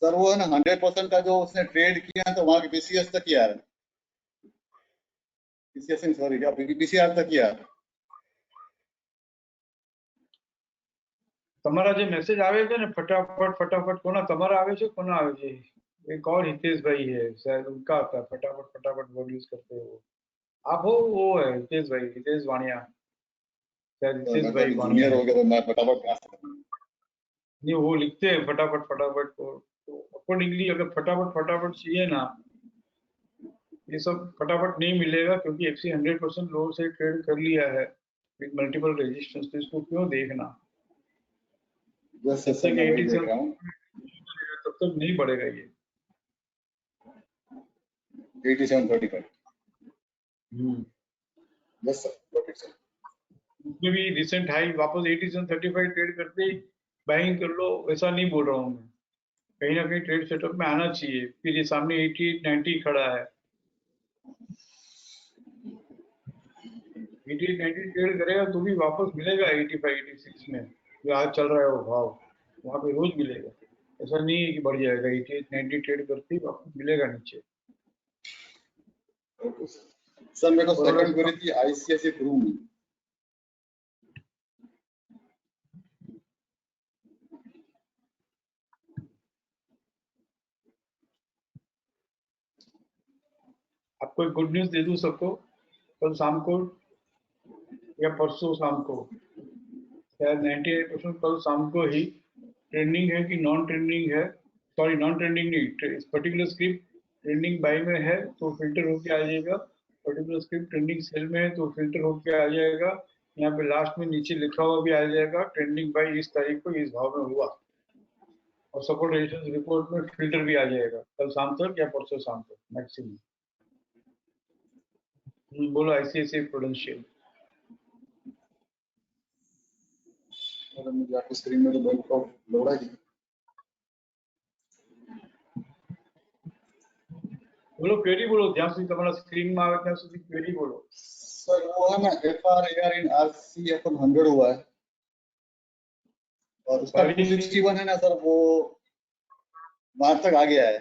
सर वो है ना 100% का जो उसने ट्रेड किया तो वहां के PCS तक किया है, सॉरी क्या PCR तक किया है। તમારા જે મેસેજ આવે છે ને ફટાફટ કોના તમારા આવે છે, કોના આવે છે? एक और हितेश भाई है शायद, उनका आता है फटाफट वर्ड यूज करते हो। आप हो वो है हितेश भाई, हितेश वाणिया, शायद हितेश भाई वाणिया हो गया तो मैं फटाफट नहीं, वो लिखते हैं फटाफट को। तो अकॉर्डिंगली अगर फटाफट चाहिए ना, ये सब फटाफट नहीं मिलेगा, क्योंकि FC 100% लो से ट्रेड कर लिया है विद मल्टीपल रेजिस्टेंस। तो इसको क्यों देखना? जब तक 87 तब तक नहीं बढ़ेगा ये 87.35। बस सर उसमें भी रिसेंट हाई वापस 87.35 ट्रेड करते ही बाइंग कर लो, ऐसा नहीं बोल रहा हूँ मैं। कहीं ना कहीं ट्रेड सेटअप में आना चाहिए। फिर ये सामने 88 90 खड़ा है, 88 90 ट्रेड करेगा तो भी वापस मिलेगा 85 86 में जो आज चल रहा है वो भाव, वहां पे रोज मिलेगा। ऐसा नहीं है कि बढ़ जाएगा, 88 90 ट्रेड करते ही वापस मिलेगा नीचे। सर मेरे को सेकंड क्वेरी थी ICICI प्रू में। आपको एक गुड न्यूज दे दूं सबको, कल शाम को या परसों शाम को, शायद 98% कल शाम को ही ट्रेंडिंग है कि नॉन ट्रेंडिंग है। सॉरी, नॉन ट्रेंडिंग नहीं, पर्टिकुलर स्क्रिप्ट ट्रेंडिंग बाय में है तो फिल्टर होके आ जाएगा, पर्टिकुलर स्क्रिप्ट ट्रेंडिंग सेल में है तो फिल्टर होके आ जाएगा। यहाँ पे लास्ट में नीचे लिखा हुआ भी आ जाएगा, ट्रेंडिंग बाय इस तारीख को इस भाव में हुआ, और सपोर्ट रेजिस्टेंस रिपोर्ट में फिल्टर भी आ जाएगा कल शाम तक या परसों शाम तक मैक्सिमम। बोलो ICICI प्रूडेंशियल। मुझे आपकी स्क्रीन में तो बैंक ऑफ बड़ौदा की बोलो क्वेरी बोलो, ज्યાં સુધી તમારા સ્ક્રીનમાં આવે ત્યાં સુધી ક્વેરી બોલો। सर वो है ना FRAR इन RC अपन 100 हुआ है और उसका 261 है ना सर, वो मार्च तक आ गया है,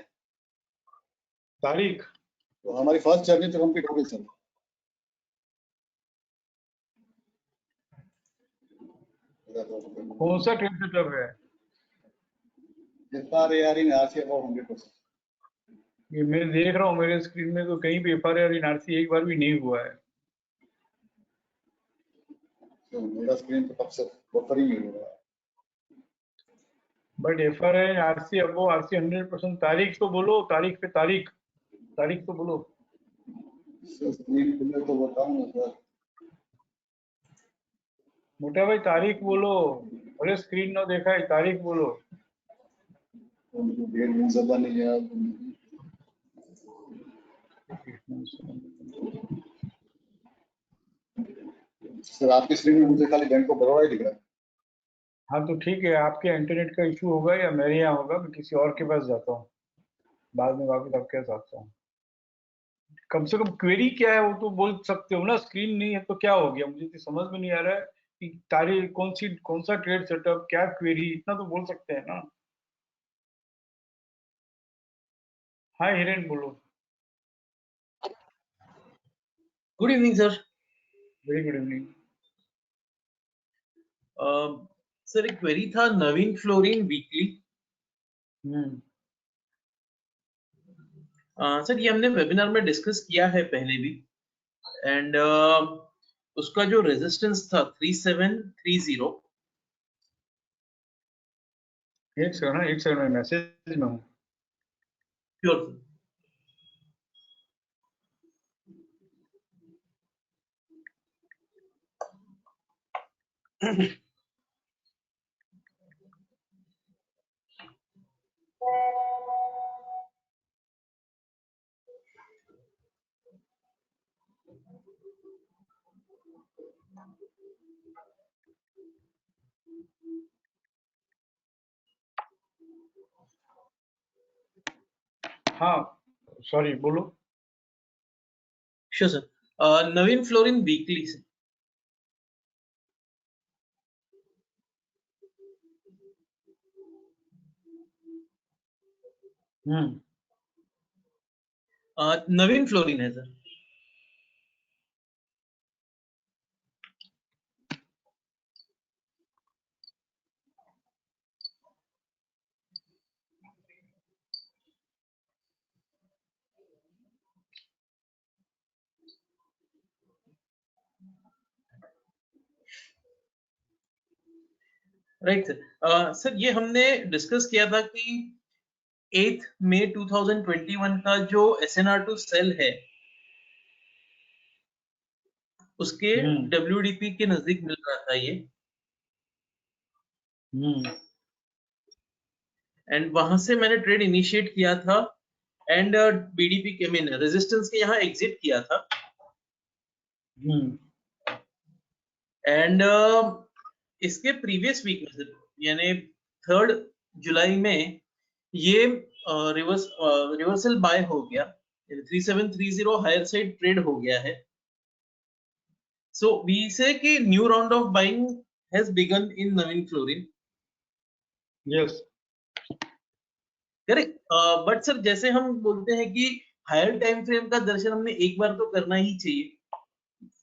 तारीख तो हमारी फर्स्ट जर्नी तो कंप्लीट हो गई सर। कौन सा ट्रेड सेटअप है? FRAR in RC above 100%। ये मैं देख रहा हूँ मेरे स्क्रीन में तो कहीं भी FRAR इन RC एक बार भी नहीं हुआ है। तो मेरा स्क्रीन तो कब से बफरिंग ही हो रहा है। But FRAR in RC above RC 100%। तारीख तो बोलो, तारीख पे तारीख, तारीख तो बोलो। सर स्क्रीन खुले तो बताऊं ना सर। मोटा भाई तारीख बोलो, अरे स्क्रीन ना देखा है, तारीख बोलो। डेट भी ज्यादा नहीं है। सर आपकी स्क्रीन में मुझे खाली बैंक ऑफ बड़ौदा ही दिख रहा है। हाँ तो ठीक है, आपके इंटरनेट का इशू होगा या मेरे यहाँ होगा, मैं किसी और के पास जाता हूँ, बाद में वापस आपके पास आता हूँ। कम से कम क्वेरी क्या है वो तो बोल सकते हो ना। स्क्रीन नहीं है तो क्या हो गया, मुझे तो समझ में नहीं आ रहा है कि तारीख कौन सा ट्रेड सेटअप, क्या क्वेरी, इतना तो बोल सकते हैं ना। हाँ हिरेन बोलो। Good evening sir. Very good evening. Sir एक क्वेरी था नवीन फ्लोरिन वीकली। सर ये हमने वेबिनार में डिस्कस किया है पहले भी, एंड उसका जो रेजिस्टेंस था 3730। एक सेकंड में मैसेज में हूँ। Sure sir. हाँ सॉरी बोलो। Sure sir. Naveen fluorine weekly से नवीन फ्लोरिन है सर। Right sir. सर ये हमने डिस्कस किया था कि 8 मई 2021 का जो SNR2 सेल है उसके WDP के नजदीक मिल रहा था ये, एंड वहां से मैंने ट्रेड इनिशिएट किया था, एंड BDP के मीन रेजिस्टेंस के यहाँ एग्जिट किया था, एंड इसके प्रीवियस वीक में यानी 3 जुलाई में ये रिवर्सल बाय हो गया, 3730 हायर साइड ट्रेड हो गया है। So we say कि new round of buying has begun in Navin Fluorine. Yes correct. But sir जैसे हम बोलते हैं कि हायर टाइम फ्रेम का दर्शन हमने एक बार तो करना ही चाहिए,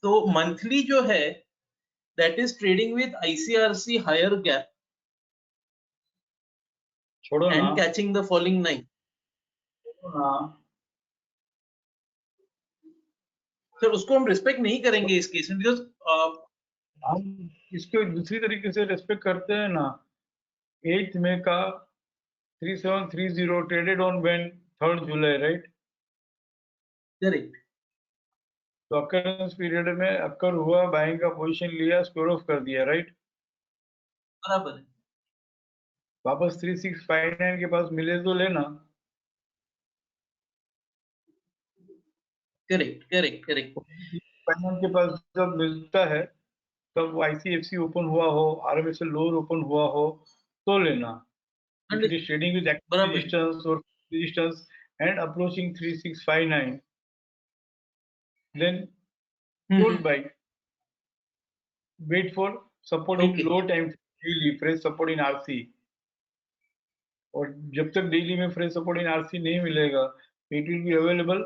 तो मंथली जो है that is trading with ICRC higher gap छोड़ो ना, and catching the falling knife. Sir उसको हम रिस्पेक्ट नहीं करेंगे इस केस में, बिकॉज हम इसको दूसरी तरीके से रेस्पेक्ट करते हैं ना। 8 मई का 3730 traded on when 3 July, right? Correct तो अकरेंस पीरियड में अक्कर हुआ, बाइंग का पोजीशन लिया, स्क्वायर ऑफ कर दिया, राइट? बराबर है। वापस 3659 के पास मिले तो लेना। करेक्ट करेक्ट करेक्ट 59 के पास जब मिलता है तब ICFC ओपन हुआ हो, RMSL लोअर ओपन हुआ हो तो लेना। If it is trading with active बराबर। resistance or resistance and approaching 3659, then don't buy. Wait for support in Okay. low time, daily fresh support in RC. और जब तक डेली में फ्रेश सपोर्ट इन आरसी नहीं मिलेगा, it will be available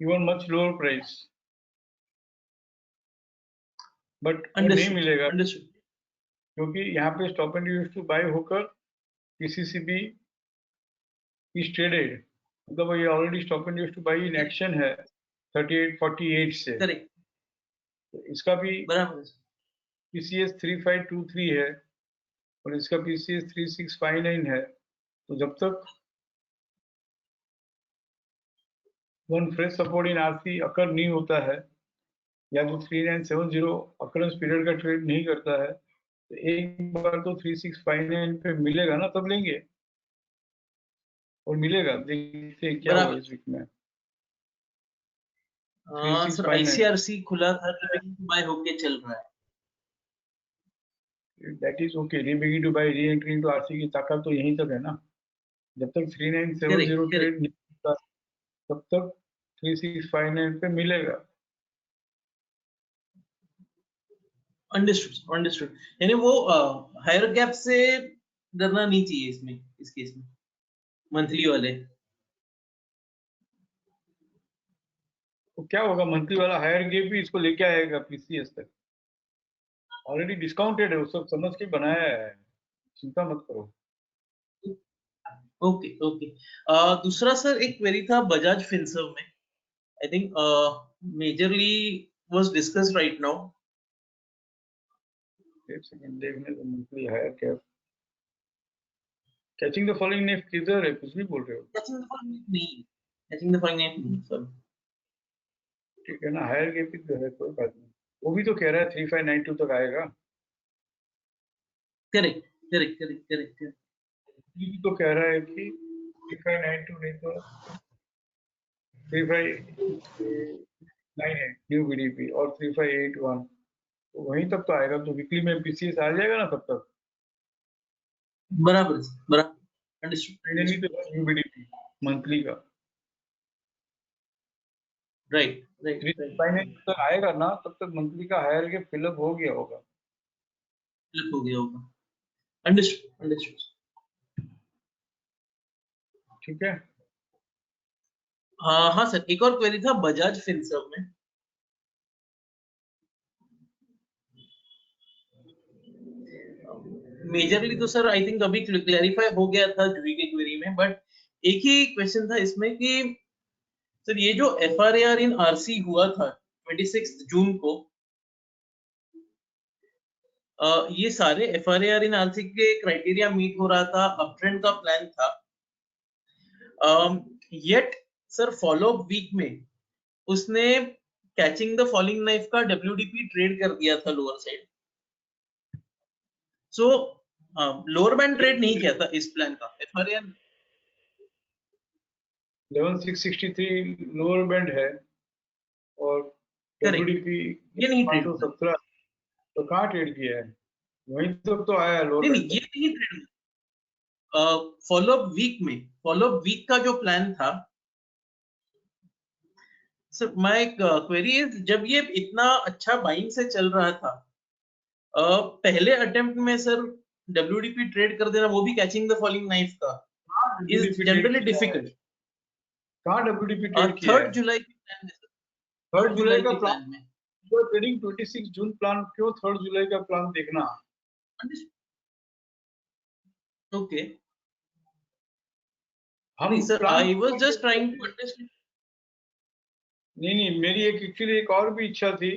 even much lower price, but वो नहीं मिलेगा क्योंकि यहाँ पे stop and use to buy होकर पीसीसीबी इज ट्रेडेड, मतलब ये already stop and use to buy in action है 3848 से। करेक्ट, तो इसका भी बराबर पीसीएस 3523 है और इसका पीसीएस 3659 है। तो जब तक one fresh support in RC occur नहीं होता है या जो 3970 अकरेंस पीरियड का ट्रेड नहीं करता है, तो एक बार तो 3659 पे मिलेगा ना, तब लेंगे। और मिलेगा, देखते हैं क्या होगा इस वीक में। सर आईसीआरसी खुला था, बाय होके चल रहा है। That is okay, rebegin to buy, re entry into RC की ताकत तो यहीं तक है ना। जब तक 3970 ट्रेड नहीं होता तब तक 3659 पे मिलेगा। अंडरस्टूड, यानी वो हायर गैप से डरना नहीं चाहिए इसमें, इस केस में मंथली वाले। तो क्या होगा, मंथली वाला हायर गैप भी इसको लेके आएगा पीसीएस तक। ऑलरेडी डिस्काउंटेड है, वो सब समझ के बनाया है, चिंता मत करो। ओके। दूसरा सर एक क्वेरी था बजाज फिनसर्व में, I think majorly was discussed right now. एक सेकंड देखने दो, monthly higher gap catching the following नेफ किधर है, कुछ भी बोल रहे हो? कैचिंग द फॉलोइंग नहीं सर, ठीक है ना, हायर गैप इधर है, कोई बात नहीं। वो भी तो कह रहा है 3592 तक आएगा। करेक्ट। ये भी तो कह रहा है कि 3592 नहीं तो 3589 है न्यू बीडीपी और 3581, तो वहीं तक तो आएगा। तो वीकली में पीसीएस आ जाएगा ना तब तक, बराबर अंडरस्टूड। नहीं तो न्यू बीडीपी मंथली का राइट फाइनेंस तक आएगा ना, तब तक मंथली का हायर के फिलअप हो गया होगा। अंडरस्टूड। ठीक है। हाँ सर, एक और क्वेरी था बजाज फिनसर्व में। मेजरली तो सर आई थिंक अभी क्लैरिफाई हो गया था जूही के क्वेरी में, बट एक ही क्वेश्चन था इसमें कि सर ये जो एफआरएआर इन आरसी हुआ था 26 जून को, ये सारे एफआरएआर इन आरसी के क्राइटेरिया मीट हो रहा था, अपट्रेंड का प्लान था, yet sir follow up week में उसने कैचिंग द फॉलिंग नाइफ का डब्ल्यूडीपी ट्रेड कर दिया था लोअर साइड। सो लोअर बैंड ट्रेड नहीं किया था इस प्लान का एफआरएआर। 11663 लोअर बैंड है और डब्ल्यूडीपी ये नहीं ट्रेड 517, तो कहाँ ट्रेड किया है? वहीं तक तो आया लोअर नहीं, बैंड। ये नहीं ट्रेड। फॉलो अप वीक का जो प्लान था सर, माय क्वेरी इज, जब ये इतना अच्छा बाइंग से चल रहा था, पहले अटेम्प्ट में सर डब्ल्यूडीपी ट्रेड कर देना, वो भी कैचिंग द फॉलिंग नाइफ का, इज जनरली डिफिकल्ट। कहाँ डब्ल्यूडीपी ट्रेड किया है? 3 जुलाई के प्लान में सर, 3 जुलाई का प्लान में जो ट्रेडिंग 26 जून प्लान, क्यों 3 जुलाई का प्लान देखना? ओके हम sir, I was just trying to understand. नहीं, मेरी एक्चुअली एक और भी इच्छा थी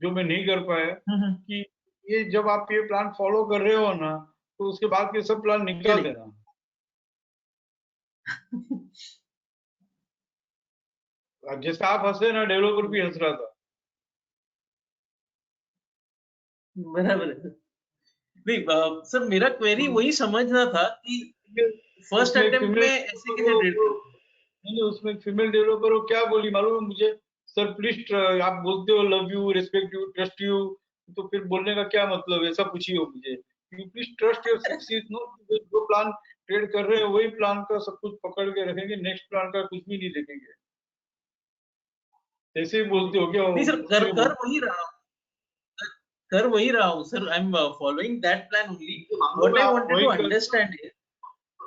जो मैं नहीं कर पाया, कि ये जब आप ये प्लान फॉलो कर रहे हो ना, तो उसके बाद के सब प्लान निकाल देना। जैसे आप हंसे ना, डेवलपर भी हंस रहा था। बराबर है नहीं सर, मेरा क्वेरी वही समझना था कि फर्स्ट अटेम्प्ट में ऐसे कैसे ट्रेड करो। नहीं, उसमें फीमेल डेवलपर को क्या बोली मालूम है मुझे? सर प्लीज, आप बोलते हो love you, respect you, trust you, तो फिर बोलने का क्या मतलब है? ऐसा पूछिए मुझे, you please trust your success. No, जो प्लान ट्रेड कर रहे हैं वही प्लान का सब कुछ पकड़ के रखेंगे, नेक्स्ट प्लान का कुछ भी नहीं देखेंगे। ऐसे ही बोलते हो क्या? नहीं सर, कर वही रहा हूँ sir, I am following that plan only. What I wanted to understand is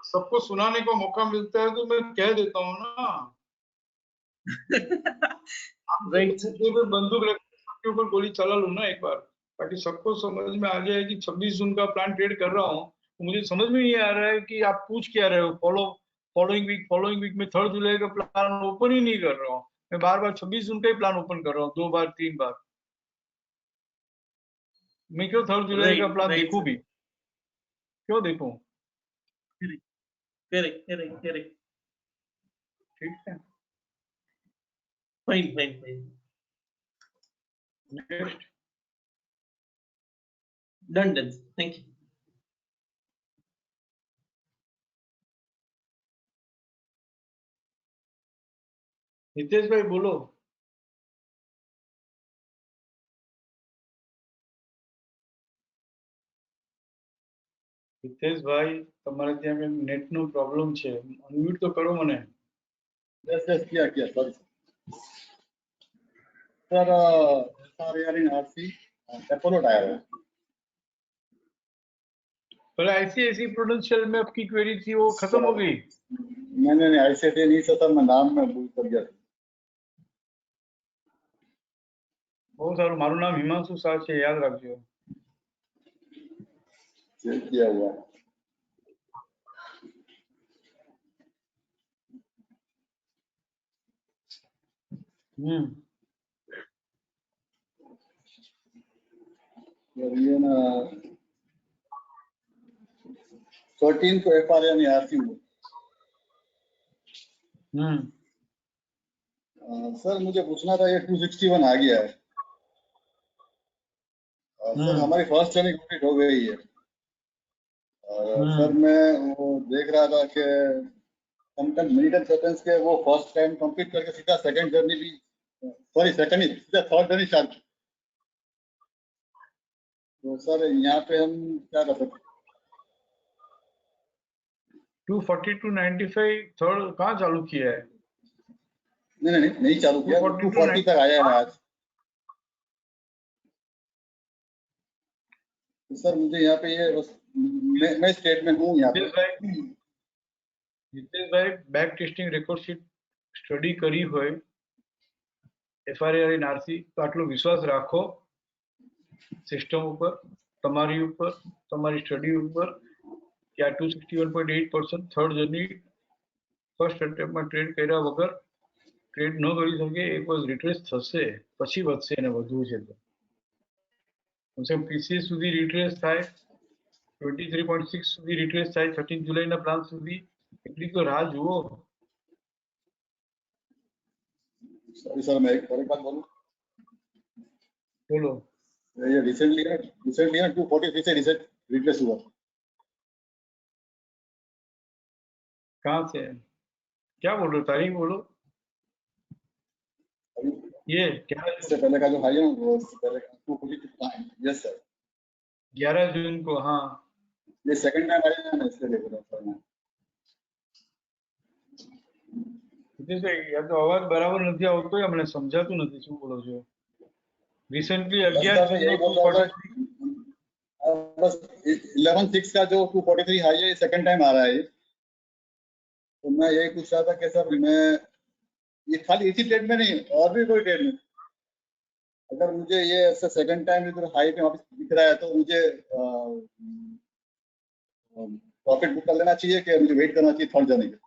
सबको सुनाने का मौका मिलता है तो मैं कह देता हूँ ना। Right. बंदूक रख के ऊपर गोली चला लूं ना एक बार, ताकि सबको समझ में आ जाए कि 26 जून का प्लान ट्रेड कर रहा हूँ। तो मुझे समझ में नहीं आ रहा है कि आप पूछ क्या रहे हो। फॉलोइंग वीक में 3 जुलाई का प्लान ओपन ही नहीं कर रहा हूँ। मैं बार बार 26 जून का ही प्लान ओपन कर रहा हूँ, 2 बार 3 बार। मैं क्यों 3 जुलाई का Right. Plan Right. देखूं भी, क्यों देखूं? Correct. ठीक है, Fine. Next. Done. Thank you. Hitesh भाई बोलो। हितेश भाई તમારે ત્યાં કંઈક નેટનો પ્રોબ્લેમ છે, અનમ્યુટ તો કરો મને। यस किया सर। सर SRAR इन आरसी अपोलो टायर है। पहले आईसीआईसी प्रूडेंशियल में आपकी क्वेरी थी, वो खत्म हो गई? नहीं ICICI नहीं सर, मैं नाम में भूल कर गया। બહુ સારું, મારું નામ હિમાંશુ શાહ છે, યાદ રાખજો। चेक किया हुआ। ये ना 13 को FRA ने आरसी हुआ। सर मुझे पूछना था, ये 261 आ गया है। सर हमारी फर्स्ट ट्रेनिंग कंप्लीट हो गई है। सर मैं वो देख रहा था कि समटाइम मिनट एंड सेकंड्स के वो फर्स्ट टाइम कंप्लीट करके सीधा सेकंड जर्नी भी, सॉरी सेकंड ही, सीधा थर्ड जर्नी स्टार्ट। तो सर यहाँ पे हम क्या कर सकते हैं? 240 to 95 थर्ड कहाँ चालू किया है? नहीं चालू किया, 240 तक आया है आज। तो सर मुझे यहाँ पे ये मैं स्टेट में हूँ यहाँ पे। हितेशભાઈ back testing record sheet study કરી હોય FRAR in RC તો આટલો વિશ્વાસ રાખો સિસ્ટમ ઉપર, તમારી ઉપર, તમારી સ્ટડી ઉપર કે આ 261.8% થર્ડ જર્ની ફર્સ્ટ અટેમ્પ્ટમાં ટ્રેડ કર્યા વગર ટ્રેડ ન કરી શકે। એક વાર રિટ્રેસ થશે પછી વધશે અને વધવું છે તો કમસે કમ PCS સુધી રિટ્રેસ થાય, 23.6 સુધી રિટ્રેસ થાય 13 જુલાઈના પ્લાન સુધી, એટલી તો રાહ જુઓ। सॉरी सर, मैं एक और बात बोलूं? बोलो। ये रिसेंटली ना 243 से रिप्लेस हुआ। कहाँ से? क्या बोल रहे हो? तारीख बोलो। ये क्या इससे पहले का जो हाई है ना, वो इससे पहले का 243। यस सर, 11 जून को। हाँ, ये सेकंड टाइम आया ना, इसलिए देख रहा था मैं। या तो अवाज बराबर નથી આવતો યા મને સમજાતું નથી શું બોલો છો। રિસેન્ટલી 11 मैं जून यही को बोल रहा था, बस 11/6 का जो 243 हाई है, सेकंड टाइम आ रहा है। तो मैं यही पूछ रहा था कि सर मैं ये खाली इसी ट्रेड में नहीं, और भी कोई ट्रेड में अगर मुझे ये सेकंड टाइम इधर हाई पे वापस दिख रहा है तो मुझे प्रॉफिट बुक कर लेना चाहिए कि मुझे वेट करना चाहिए थर्ड जर्नी पे?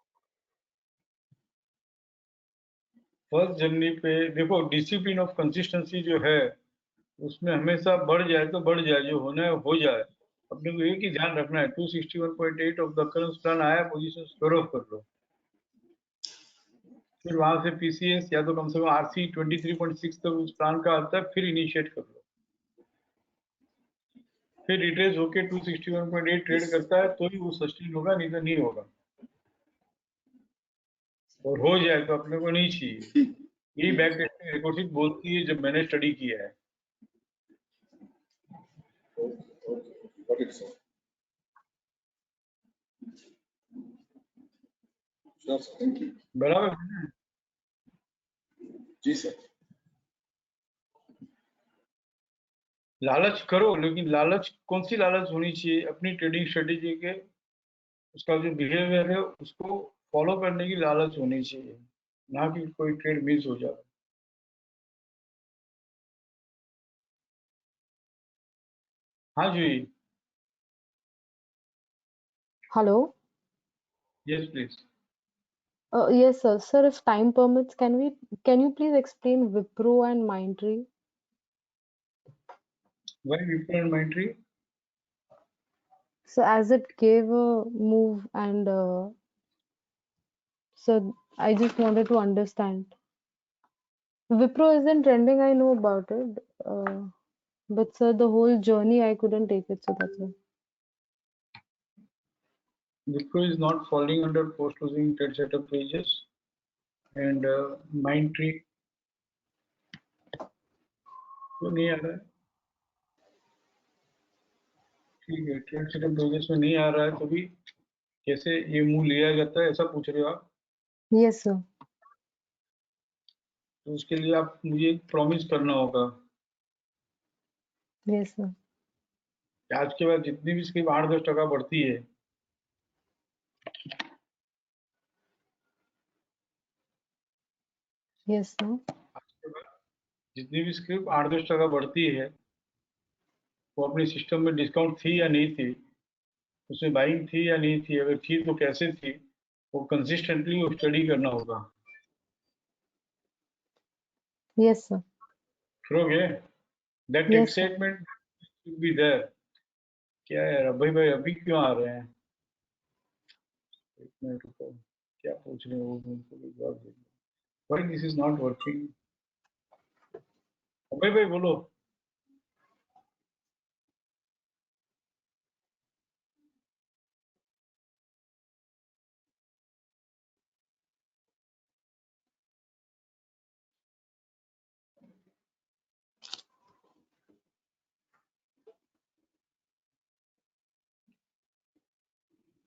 फर्स्ट जर्नी पे देखो, डिसिप्लिन ऑफ कंसिस्टेंसी जो है उसमें हमेशा बढ़ जाए तो बढ़ जाए, जो होना है हो जाए। अपने को एक ही ध्यान रखना है, 261.8 ऑफ द करंट प्लान आया, पोजीशन स्क्वायर ऑफ कर लो, फिर वहां से PCS या तो कम से कम RC 23.6 तक उस प्लान का आता है, फिर इनिशिएट कर लो। फिर रिट्रेस होके 261.8 ट्रेड करता है तो ही वो सस्टेन होगा, नहीं तो नहीं होगा। और हो जाए तो अपने को नहीं चाहिए। यही बैक टेस्टिंग रिकॉर्ड शीट बोलती है, जब मैंने स्टडी किया है। बराबर है ना? जी सर। लालच करो, लेकिन लालच कौन सी लालच होनी चाहिए? अपनी ट्रेडिंग स्ट्रेटेजी के उसका जो बिहेवियर है उसको फॉलो करने की लालच होनी चाहिए, ना कि कोई ट्रेड मिस हो जाए। हाँ जी, Hello. Yes please. Yes, sir. Sir, if time permits, can you please explain Wipro and Mindtree? Why Wipro and Mindtree? So as it gave a move and so I just wanted to understand. Wipro isn't trending, I know about it. But sir, the whole journey I couldn't take it, so that's why. Wipro is not falling under post-closing trade setup pages, and Mindtree तो नहीं आ रहा है। ठीक है, trade setup pages में नहीं आ रहा है तो भी कैसे ये मूव लिया जाता है, ऐसा पूछ रहे हो आप? Yes, sir. तो उसके लिए आप मुझे प्रॉमिस करना होगा Yes, sir. कि आज के बाद जितनी भी स्कीम 8-10% बढ़ती है, Yes, sir. आज के बाद जितनी भी स्कीम 8-10% बढ़ती है, वो अपने सिस्टम में डिस्काउंट थी या नहीं थी, उसमें बाइंग थी या नहीं थी, अगर थी तो कैसे थी, वो कंसिस्टेंटली वो स्टडी करना होगा। Yes, sir. करोगे? That Yes, sir. Excitement should be there. क्या है यार, भाई अभी क्यों आ रहे हैं? एक मिनट रुको, क्या पूछ रहे हो वो उनको भी जवाब दे। Why this is not working? भाई बोलो।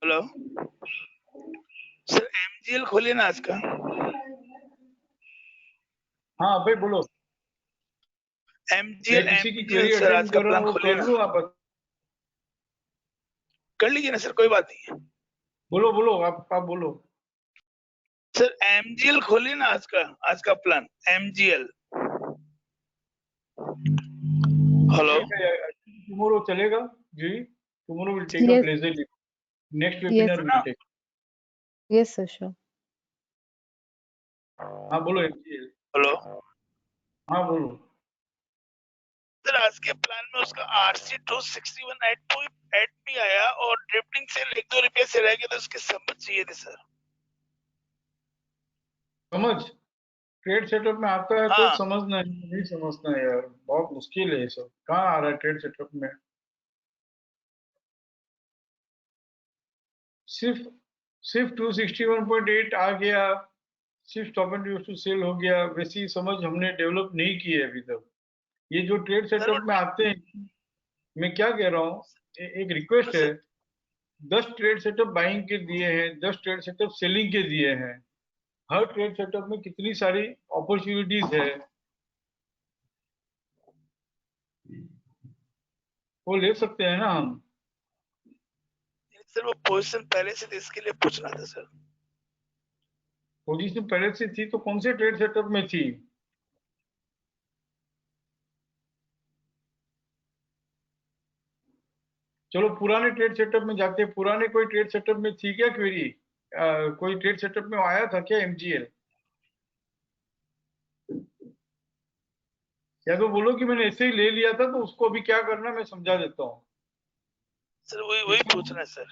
हेलो सर, एमजीएल खोलिए ना आज का। हाँ भाई बोलो। एमजीएल मैं किसी की क्वेरी सर आज अटेंड का कर रहा प्लान हूँ, खोलिए कर ना। लूँ आप? कर लीजिए ना सर, कोई बात नहीं है। बोलो आप बोलो। सर एमजीएल खोलिए ना आज का प्लान एमजीएल। हेलो टुमारो चलेगा जी? Tomorrow will take a Yes, pleasure leave. Next yes, webinar will take. yes, sir, sure. हाँ बोलो MGL। हेलो हाँ बोलो। सर, आज के प्लान में उसका आरसी 261 एट भी आया और ड्रिफ्टिंग से 1-2 रुपए से रह गया, तो उसकी समझ चाहिए थी सर। समझ ट्रेड सेटअप में आता है तो हाँ समझना है, नहीं समझना है यार, बहुत मुश्किल है ये सब। कहाँ आ रहा है ट्रेड सेटअप में? सिर्फ 261.8 आ गया, सिर्फ stop and use to sell हो गया, वैसी समझ हमने डेवलप नहीं की है अभी तक। ये जो ट्रेड सर सेटअप में आते हैं, मैं क्या कह रहा हूँ, एक रिक्वेस्ट है, 10 ट्रेड सेटअप बाइंग के दिए हैं, 10 ट्रेड सेटअप सेलिंग के दिए हैं। हर ट्रेड सेटअप में कितनी सारी अपॉर्चुनिटीज है, वो ले सकते हैं ना हम। सर वो पोजीशन पहले से थी, इसके लिए पूछ रहा था सर। पोजीशन पहले से थी तो कौन से ट्रेड सेटअप में थी? चलो पुराने ट्रेड सेटअप में जाते हैं। पुराने कोई ट्रेड सेटअप में थी क्या क्वेरी? कोई ट्रेड सेटअप में आया था क्या MGL? या तो बोलो कि मैंने ऐसे ही ले लिया था, तो उसको अभी क्या करना मैं समझा देता हूँ। सर वही पूछना है सर।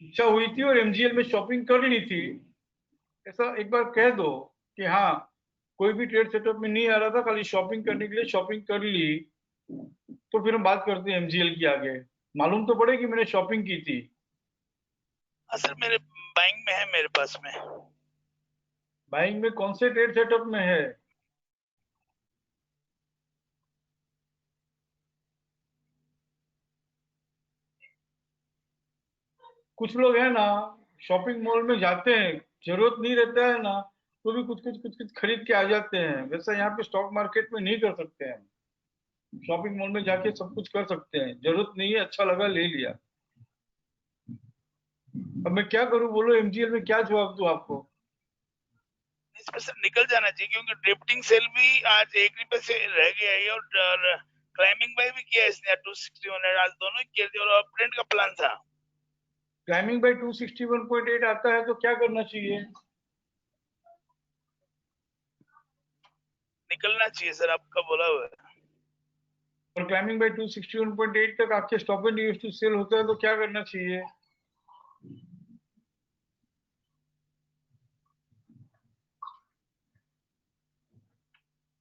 इच्छा हुई थी और MGL में शॉपिंग कर ली थी, ऐसा एक बार कह दो कि हाँ कोई भी ट्रेड सेटअप में नहीं आ रहा था, खाली शॉपिंग करने के लिए शॉपिंग कर ली, तो फिर हम बात करते हैं MGL की आगे। मालूम तो पड़े कि मैंने शॉपिंग की थी। हाँ सर, मेरे बाइंग में है, मेरे पास में। बाइंग में कौन से ट्रेड सेटअप में है? कुछ लोग हैं ना, शॉपिंग मॉल में जाते हैं, जरूरत नहीं रहता है ना, तो भी कुछ खरीद के आ जाते हैं। वैसा यहाँ पे स्टॉक मार्केट में नहीं कर सकते हैं। शॉपिंग मॉल में जाके सब कुछ कर सकते हैं, जरूरत नहीं है, अच्छा लगा ले लिया। अब मैं क्या करूं, बोलो एमजीएल में क्या जवाब दूं आपको? इसमें सर निकल जाना चाहिए क्योंकि ड्रिफ्टिंग सेल भी आज 1 रुपए से रह गया है और क्लाइंबिंग बाय भी किया इसने 261 आज दोनों ही किए थे और अपट्रेंड का प्लान था। क्लाइंबिंग बाय 261.8 आता है तो क्या करना चाहिए? निकलना चाहिए सर, आपका बोला हुआ है। और क्लाइंबिंग बाय 261.8 तक आपके stop and use to sell होता है तो क्या करना चाहिए?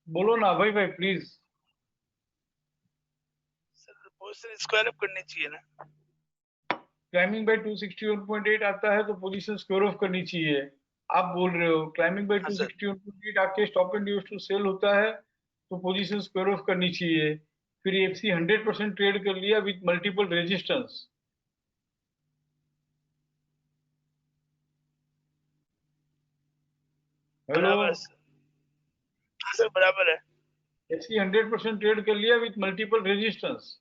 बोलो ना भाई भाई please. Sir position square up करनी चाहिए ना। क्लाइंबिंग बाय 261.8 आता है तो पोजीशन स्क्वायर ऑफ करनी चाहिए। आप बोल रहे हो क्लाइंबिंग बाय हाँ सर 261.8 आपके stop and use to sell होता है तो पोजीशन स्क्वायर ऑफ करनी चाहिए। फिर एफसी 100% ट्रेड कर लिया विद मल्टीपल रेजिस्टेंस। हेलो, बराबर है सर। हाँ सर बराबर है। एफसी 100% ट्रेड कर लिया विद मल्टीपल रेजिस्टेंस,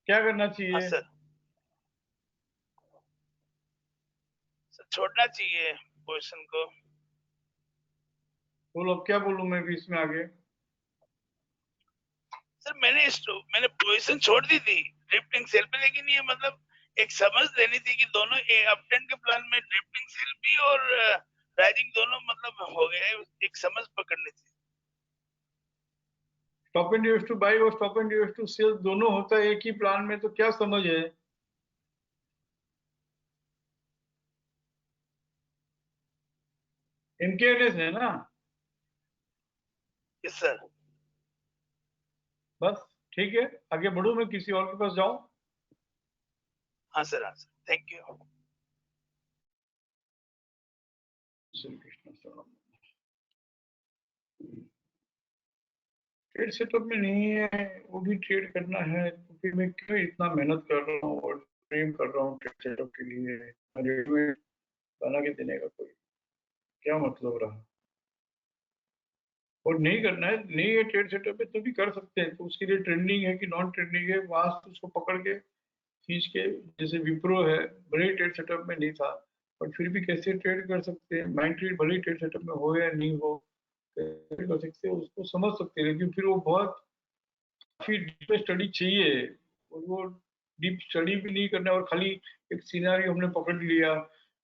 क्या करना हाँ चाहिए? सर सर छोड़ना चाहिए पोजीशन को। बोलो, अब क्या बोलूं मैं भी इसमें आगे? सर मैंने पोजीशन छोड़ दी थी ड्रिफ्टिंग सेल पे, लेकिन ये मतलब एक समझ लेनी थी कि दोनों अपट्रेंड के प्लान में ड्रिफ्टिंग सेल भी और राइजिंग दोनों मतलब हो गए, एक समझ पकड़नी थी। Stop and use to buy और stop and use to sell दोनों होता है एक ही प्लान में तो क्या समझ है? एमकेएनएस है ना? Yes sir. बस ठीक है, आगे बढ़ू, मैं किसी और के पास जाऊं? हाँ sir thank you. Shri Krishna शरणम। ट्रेड सेटअप में नहीं है, वो भी ट्रेड करना है तो फिर मैं क्यों इतना मेहनत कर रहा हूँ और प्रेम कर रहा हूँ ट्रेड सेटअप के लिए? रेडीमेड बना के देने का कोई क्या मतलब रहा? और नहीं करना है, नहीं है ट्रेड सेटअप है तो भी कर सकते हैं, तो उसके लिए ट्रेंडिंग है कि नॉन ट्रेंडिंग है वहां से उसको पकड़ के खींच के, जैसे विप्रो है, बड़े ट्रेड सेटअप में नहीं था पर फिर भी कैसे ट्रेड कर सकते हैं, माइंड ट्रेड भले ट्रेड सेटअप में हो या नहीं हो कैसे कर सकते हैं उसको समझ सकते हैं, लेकिन फिर वो बहुत काफी डीप स्टडी चाहिए और वो डीप स्टडी भी नहीं करना और खाली एक सिनेरियो हमने पकड़ लिया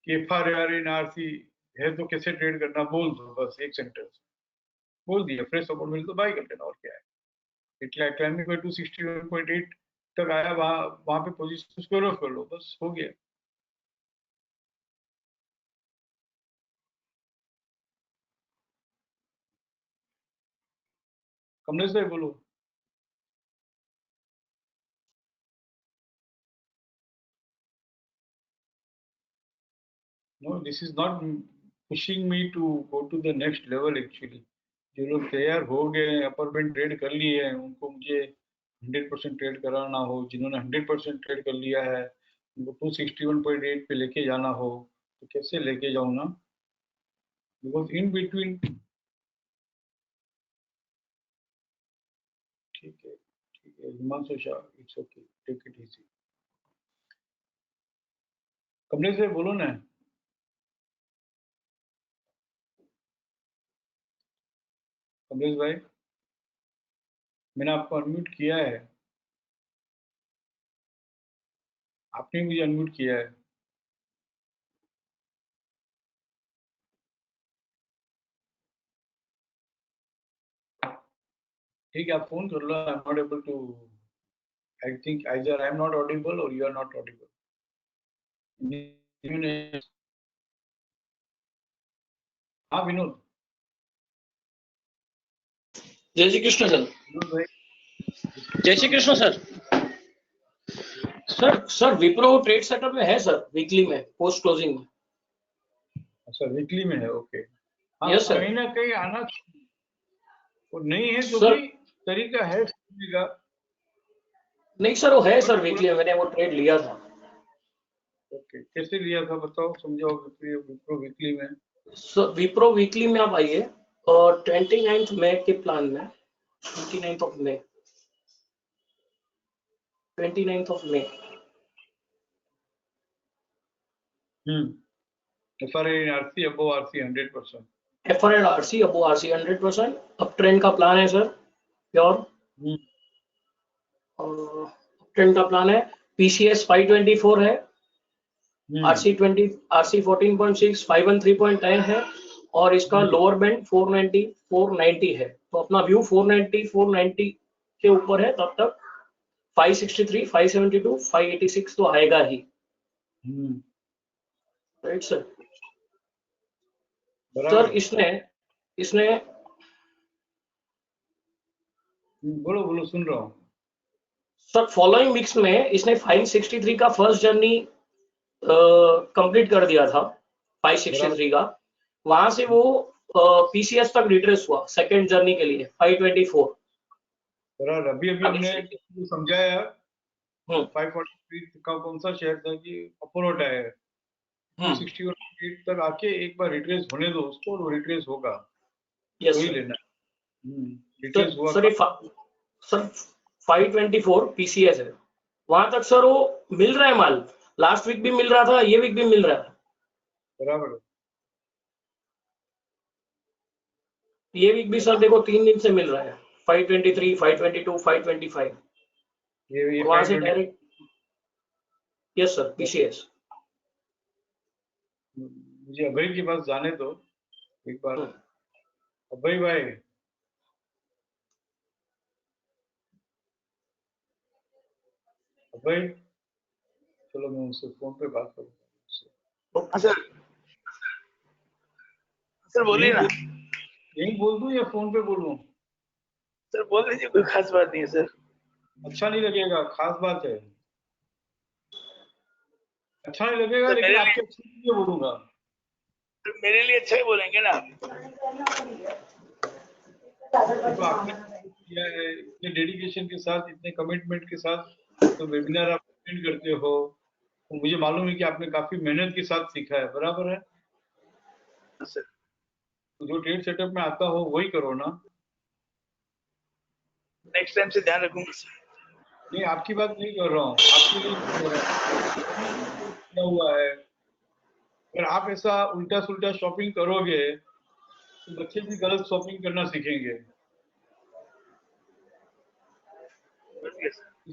कि FRR इन RC है तो कैसे ट्रेड करना बोल दो, बस एक सेंटेंस बोल दिया, फ्रेश सपोर्ट मिले तो बाय कर लेना और क्या है। इतना क्लाइंबिंग पे 261.8 तक आया, वहां वहां पे पोजीशन स्क्वायर ऑफ कर लो, बस हो गया। कमलेश भाई बोलो। No, this is not pushing me to go to the next level actually. जो लोग तैयार हो गए अपर बैंड ट्रेड कर लिए हैं उनको मुझे 100% ट्रेड कराना हो, जिन्होंने 100% ट्रेड कर लिया है उनको 261.8 पे लेके जाना हो तो कैसे लेके जाऊँ ना, बिकॉज इन बिटवीन। ठीक है ठीक है Himanshu Shah, it's okay, take it easy. Kamlesh bhai बोलो ना। कमलेश भाई, मैंने आपको अनम्यूट किया है, आपने मुझे अनम्यूट किया है। ठीक है, आप फोन कर लो, I am not able to, I think either I am not audible और यू आर नॉट ऑडिबल। हाँ विनोद। जय श्री कृष्ण सर। विनोद भाई, जय Shri Krishna sir. Sir Wipro trade setup में है सर, वीकली में पोस्ट क्लोजिंग में। अच्छा वीकली में है, ओके। हाँ यस सर। कहीं ना कहीं आना, और नहीं है तो सर भी तरीका है समझने का। नहीं सर, वो है बट सर थोड़ा, वीकली में, मैंने वो ट्रेड लिया था। ओके कैसे लिया था बताओ, समझाओ विप्रो वीकली में। सर विप्रो वीकली में आप आइए और 29 मई के प्लान में, 29 ऑफ मई, 29 ऑफ मई FRA in RC above RC 100%. FR and RC above RC 100%. अब ट्रेंड का प्लान है सर प्योर, और ट्रेंड का प्लान है PCS 524 है, RC 14.6 513.10 है, और इसका लोअर बैंड 490 490 है। तो अपना व्यू 490 490 के ऊपर है, तब तक 563 572 586 तो आएगा ही, राइट सर। सर इसने बोलो सुन रहा हूँ सर। फॉलोइंग वीक्स में इसने 563 का फर्स्ट जर्नी कंप्लीट कर दिया था, 563 का, वहां से वो PCS तक रिट्रेस हुआ सेकंड जर्नी के लिए 524। अभी हमने समझाया 543 का कौन सा शेयर था कि अपोलोटा है, 268 तक आके एक बार रिट्रेस होने दो उसको, और रिट्रेस होगा, वही लेना। रिट्रेस हुआ सर 524 PCS है, वहां तक सर वो मिल रहा है माल, लास्ट वीक भी मिल रहा था, ये वीक भी मिल रहा है, बराबर। ये वीक भी सर देखो 3 दिन से मिल रहा है, 523 522 525, ये वहां से डायरेक्ट। Yes sir PCS। मुझे अभय के पास जाने दो एक बार। अभय भाई, अभय, चलो मैं उनसे फोन पे बात करूंगा। सर बोलिए ना। यही बोल दूं या फोन पे बोलूं? सर बोल दीजिए, कोई खास बात नहीं है सर। अच्छा नहीं लगेगा, खास बात है, अच्छा नहीं लगेगा, सर, लेकिन आपके अच्छे के लिए बोलूंगा। तो मेरे लिए अच्छा ही बोलेंगे ना। तो आपने किया है इतने डेडिकेशन के साथ, इतने कमिटमेंट के साथ, तो वेबिनार आप अटेंड करते हो, तो मुझे मालूम है कि आपने काफी मेहनत के साथ सीखा है, बराबर है सर? तो जो ट्रेड सेटअप में आता हो वही करो ना। नेक्स्ट टाइम से ध्यान रखूंगा सर। नहीं, आपकी बात नहीं कर रहा हूँ, आपके लिए नहीं कर रहा हूँ, क्या हुआ है, अगर आप ऐसा उल्टा सुल्टा शॉपिंग करोगे तो बच्चे भी गलत शॉपिंग करना सीखेंगे।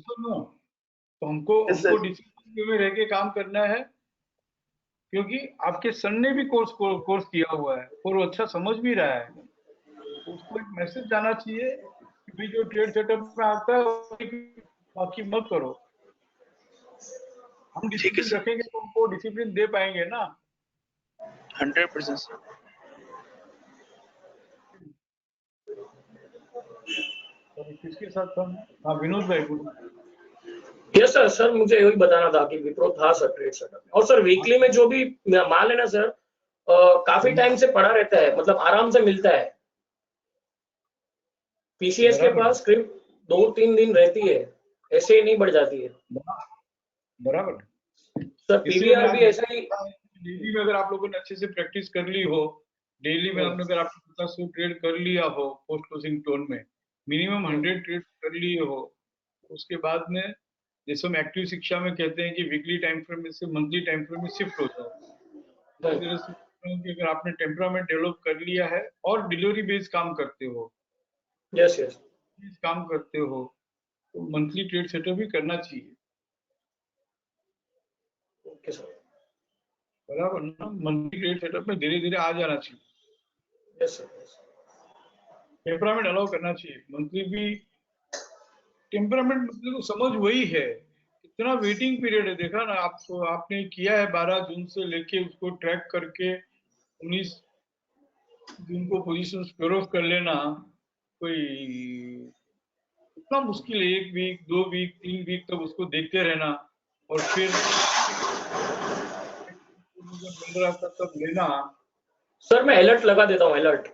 तो हमको डिसिप्लिन में रह के काम करना है, क्योंकि आपके सन ने भी कोर्स किया हुआ है और वो अच्छा समझ भी रहा है, तो उसको एक मैसेज जाना चाहिए कि भाई जो ट्रेड सेटअप में आता है बाकी मत करो। हम डिसिप्लिन रखेंगे तो उनको डिसिप्लिन दे पाएंगे ना। 100% सर। किसके साथ था? हाँ, विनोद भाई बोलो। Yes sir. सर मुझे यही बताना था कि विप्रो था सर ट्रेड सेटअप में, और सर वीकली में जो भी माल है ना सर, काफी टाइम से पड़ा रहता है, मतलब आराम से मिलता है। PCS के पास करीब 2-3 दिन रहती है, ऐसे ही नहीं बढ़ जाती है। बराबर सर PVR भी ऐसा ही। डेली में अगर आप लोगों ने अच्छे से प्रैक्टिस कर ली हो, डेली में आपने अगर आपने 50 ट्रेड कर लिया हो पोस्ट क्लोजिंग टोन में, मिनिमम 100 ट्रेड कर लिए हो, उसके बाद में जैसे हम एक्टिव शिक्षा में कहते हैं कि वीकली टाइम फ्रेम में से मंथली टाइम फ्रेम में शिफ्ट हो जाओ, इस तरह से कि अगर आपने टेम्परामेंट डेवलप कर लिया है और डिलीवरी बेस्ड काम करते हो, यस काम करते हो, तो मंथली ट्रेड सेटअप भी करना चाहिए। ओके सर, बराबर ना, मंथली ट्रेड सेटअप में धीरे धीरे आ जाना चाहिए। Yes sir. टेम्परामेंट अलाउ करना चाहिए, मंथली भी टेम्परामेंट मतलब तो समझ वही है, कितना वेटिंग पीरियड है, देखा ना आपको, आपने किया है 12 जून से लेके उसको ट्रैक करके 19 जून को पोजीशन स्क्वायर ऑफ कर लेना, कोई इतना मुश्किल है? 1 वीक 2 वीक 3 वीक तक उसको देखते रहना और फिर मिल रहा था तब लेना। सर मैं अलर्ट लगा देता हूँ, अलर्ट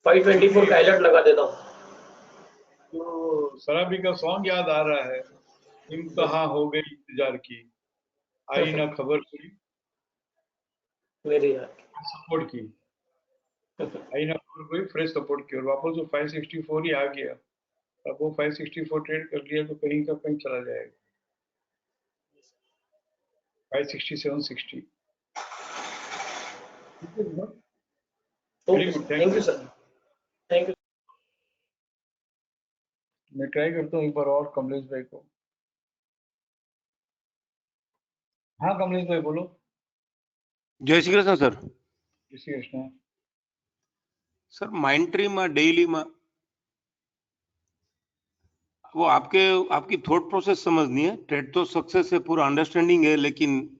524 का अलर्ट लगा देता हूँ। तो शराबी का सॉन्ग याद आ रहा है, इम्तहां हो गई इंतजार की, आई ना खबर कोई मेरी यार सपोर्ट की, आई ना खबर कोई फ्रेश सपोर्ट की, और वापस वो 564 ही आ गया। अब वो 564 ट्रेड कर लिया तो कहीं का कहीं चला जाएगा, 567 60। Very good, thank you sir, thank you. मैं ट्राई करता हूँ एक बार और कमलेश भाई को। हाँ कमलेश भाई बोलो। जय श्री कृष्ण सर। जय श्री कृष्ण। सर माइंट्री में डेली में वो आपकी थॉट प्रोसेस समझनी है। ट्रेड तो सक्सेस है, पूरा अंडरस्टैंडिंग है, लेकिन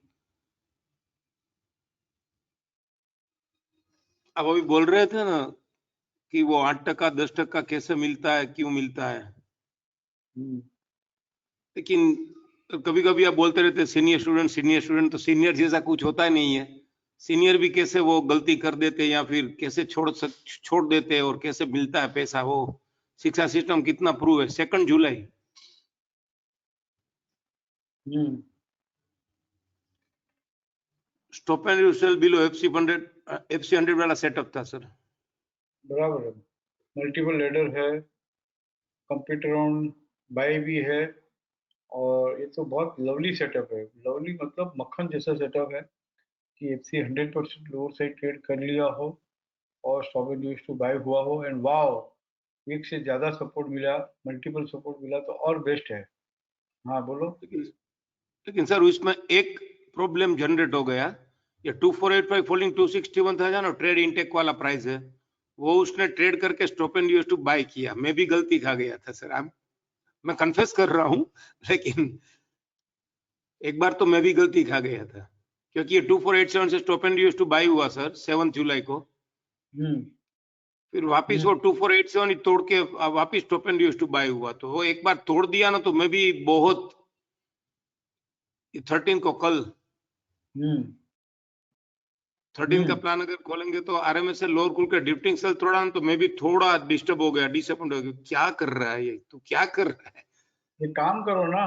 आप अभी बोल रहे थे ना कि वो 8% 10% कैसे मिलता है, क्यों मिलता है, लेकिन कभी कभी आप बोलते रहते सीनियर स्टूडेंट, तो सीनियर जैसा कुछ होता ही नहीं है। सीनियर भी कैसे वो गलती कर देते या फिर कैसे छोड़ देते और कैसे मिलता है पैसा, वो शिक्षा सिस्टम कितना प्रूव है। 2 जुलाई stop and use sell below FC 100 वाला सेटअप था सर। बराबर है, मल्टीपल लेडर है, कंप्यूटर ऑन बाय भी है, और ये तो बहुत लवली सेटअप है। लवली मतलब मक्खन जैसा सेटअप है कि FC 100% लोअर साइड ट्रेड कर लिया हो और stop and use to buy हुआ हो, एंड वाओ एक से ज्यादा सपोर्ट मिला, मल्टीपल सपोर्ट मिला तो और बेस्ट है। हाँ बोलो। लेकिन सर उसमें एक प्रॉब्लम जनरेट हो गया, ये 2485 फॉलिंग 261 था ना, ट्रेड इनटेक वाला प्राइस है, वो उसने ट्रेड करके stop and use to buy किया। मैं भी गलती खा गया था सर, मैं कन्फेस कर रहा हूं, लेकिन एक बार तो मैं भी गलती खा गया था, क्योंकि ये 2487 से stop and use to buy हुआ सर 7 जुलाई को। फिर वापिस वो 2487 ही तोड़ के वापिस stop and use to buy हुआ। तो वो एक बार तोड़ दिया ना, तो मैं भी बहुत 13 को कल 13 का प्लान अगर खोलेंगे तो RMS से लोअर खुल के ड्रिफ्टिंग सेल तोड़ा ना, तो मैं भी थोड़ा डिस्टर्ब हो गया, डिसअपॉइंट हो गया। क्या कर रहा है ये, तू क्या कर रहा है? ये काम करो ना,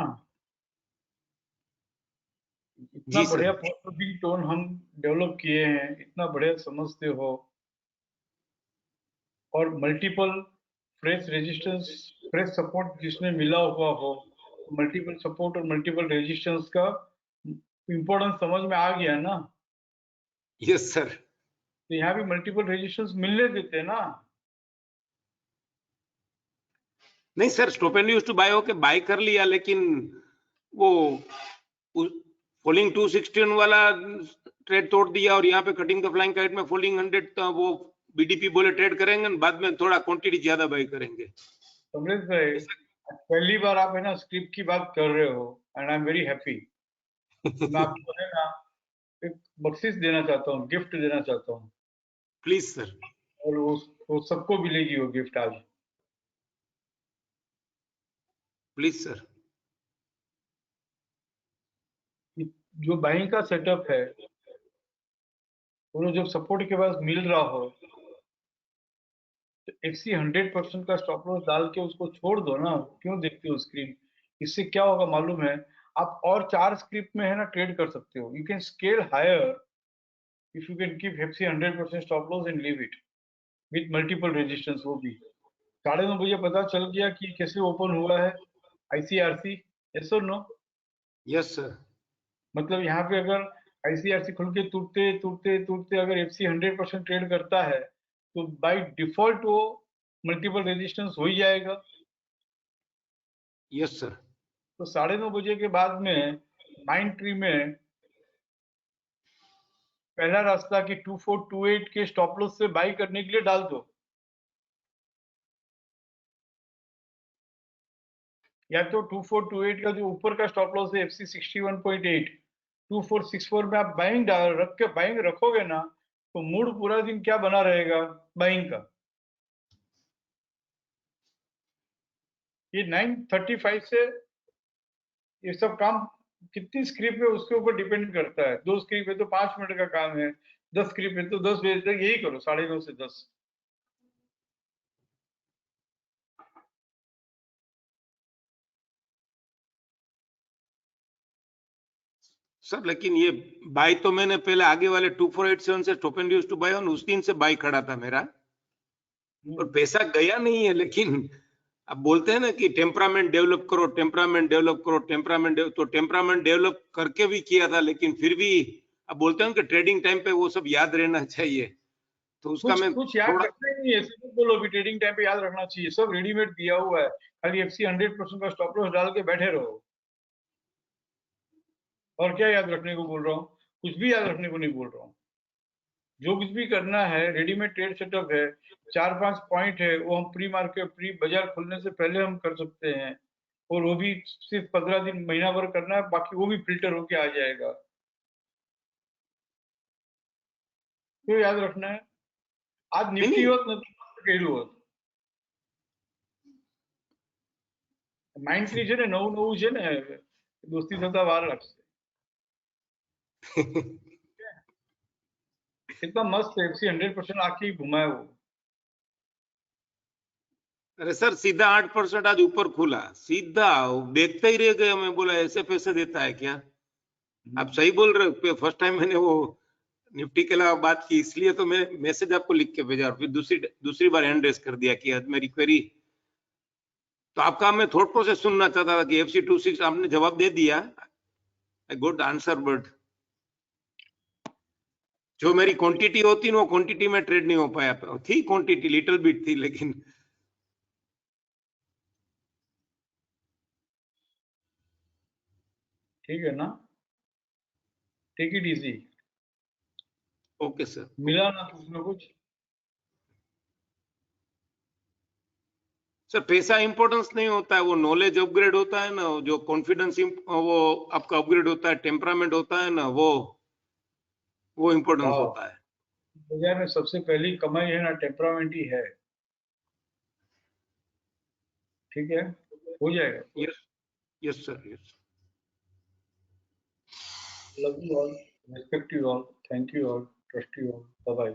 इतना जी बढ़िया सर। प्रोसेसिंग टोन हम डेवलप किए हैं, इतना बढ़िया समझते हो, और multiple fresh resistance fresh support जिसमें मिला हुआ हो, मल्टीपल सपोर्ट और मल्टीपल रेजिस्टेंस का इम्पोर्टेंस समझ में आ गया ना। Yes sir. तो यहाँ भी मल्टीपल रेजिस्टेंस मिलने देते ना। नहीं sir, stop and use to buy होके बाय कर लिया, लेकिन वो फॉलिंग 216 वाला ट्रेड तोड़ दिया, और यहाँ पे कटिंग द फ्लाइंग काइट में फॉलिंग 100 था, वो BDP बोले ट्रेड करेंगे, बाद में थोड़ा क्वांटिटी ज्यादा बाय करेंगे। कमलेश भाई, पहली बार आप है ना स्क्रिप्ट की बात कर रहे हो, and I am very happy. मैं आपको है ना एक बख्शिश देना चाहता हूँ, गिफ्ट देना चाहता हूँ। Please sir. और वो सबको मिलेगी वो गिफ्ट आज। Please sir. जो बाइंग का सेटअप है, वो जब सपोर्ट के पास मिल रहा हो तो FC 100% का स्टॉप लॉस डाल के उसको छोड़ दो ना। क्यों देखते हो स्क्रीन? इससे क्या होगा मालूम है? आप और 4 स्क्रिप्ट में है ना ट्रेड कर सकते हो। You can scale higher if you can keep FC 100% stop loss and leave it with multiple resistance. वो भी 9:30 बजे पता चल गया कि कैसे ओपन हुआ है ICRC। यस और नो? Yes sir. मतलब यहाँ पे अगर ICRC खुल के टूटते टूटते टूटते अगर FC 100% ट्रेड करता है तो बाय डिफॉल्ट वो मल्टीपल रेजिस्टेंस हो ही जाएगा। Yes sir. तो 9:30 बजे के बाद में माइंड ट्री में पहला रास्ता कि 2428 के स्टॉप लॉस से बाई करने के लिए डाल दो, या तो 2428 का जो ऊपर का स्टॉप लॉस है FC 61.8, 2464 में आप बाइंग रख के बाइंग रखोगे ना, तो मूड पूरा दिन क्या बना रहेगा बाइंग का। ये 9:35 से ये सब काम कितनी स्क्रिप्ट है उसके ऊपर डिपेंड करता है। 2 स्क्रिप्ट है तो 5 मिनट का काम है, 10 स्क्रिप्ट है तो 10 बजे तक यही करो, 9:30 से 10। सर लेकिन ये बाय तो मैंने पहले आगे वाले 2487 से stop and use to buy on उस दिन से बाय खड़ा था मेरा, और पैसा गया नहीं है। लेकिन अब बोलते हैं ना कि टेम्परामेंट डेवलप करो, टेम्परामेंट डेवलप करो, तो टेम्परामेंट डेवलप करके भी किया था, लेकिन फिर भी अब बोलते हैं कि ट्रेडिंग टाइम पे वो सब याद रहना चाहिए, तो उसका मैं कुछ याद थोड़ा रखना ही नहीं है, सिर्फ बोलो भी ट्रेडिंग टाइम पे याद रखना चाहिए, सब रेडीमेड दिया हुआ है, खाली एफसी 100% का स्टॉप लॉस डाल के बैठे रहो। और क्या याद रखने को बोल रहा हूँ? कुछ भी याद रखने को नहीं बोल रहा हूँ। जो कुछ भी करना है रेडीमेड ट्रेड सेटअप है, 4-5 पॉइंट है, वो हम प्री मार्केट प्री बाजार खुलने से पहले हम कर सकते हैं, और वो भी सिर्फ 15 दिन महीना भर करना है, बाकी वो भी फिल्टर होके आ जाएगा। तो याद रखना है, आज निफ्टी नहीं, होत નથી કર્યું હોત। માઇન્ડ ફ્રી છે ને, નવું નવું છે ને, દોસ્તી થતા વાર લાગશે। कितना मस्त एफसी 100% आके ही घुमाया वो। अरे सर सीधा 8% आज ऊपर खुला, सीधा देखते ही रह गए। मैं बोला ऐसे पैसे देता है क्या? आप सही बोल रहे हो। फर्स्ट टाइम मैंने वो निफ्टी के अलावा बात की, इसलिए तो मैं मैसेज आपको लिख के भेजा, और फिर दूसरी बार हैंड रेस कर दिया कि आज मेरी क्वेरी। तो आपका मैं थॉट प्रोसेस सुनना चाहता था कि एफसी 26 आपने जवाब दे दिया, आई गुड आंसर, बट जो मेरी क्वांटिटी होती ना, वो क्वांटिटी में ट्रेड नहीं हो पाया। थी क्वांटिटी लिटिल बिट थी, लेकिन ठीक है ना, take it easy. Okay sir. मिला ना कुछ ना कुछ। सर पैसा इंपॉर्टेंस नहीं होता है, वो नॉलेज अपग्रेड होता है ना, जो कॉन्फिडेंस वो आपका अपग्रेड होता है, टेम्परामेंट होता है ना, वो इंपॉर्टेंस वाह, होता है। बाजार में सबसे पहली कमाई है ना, टेम्परामेंट ही है। ठीक है, हो जाएगा। Yes yes sir, yes. Love you all, respect you all, thank you all, trust you all, bye bye.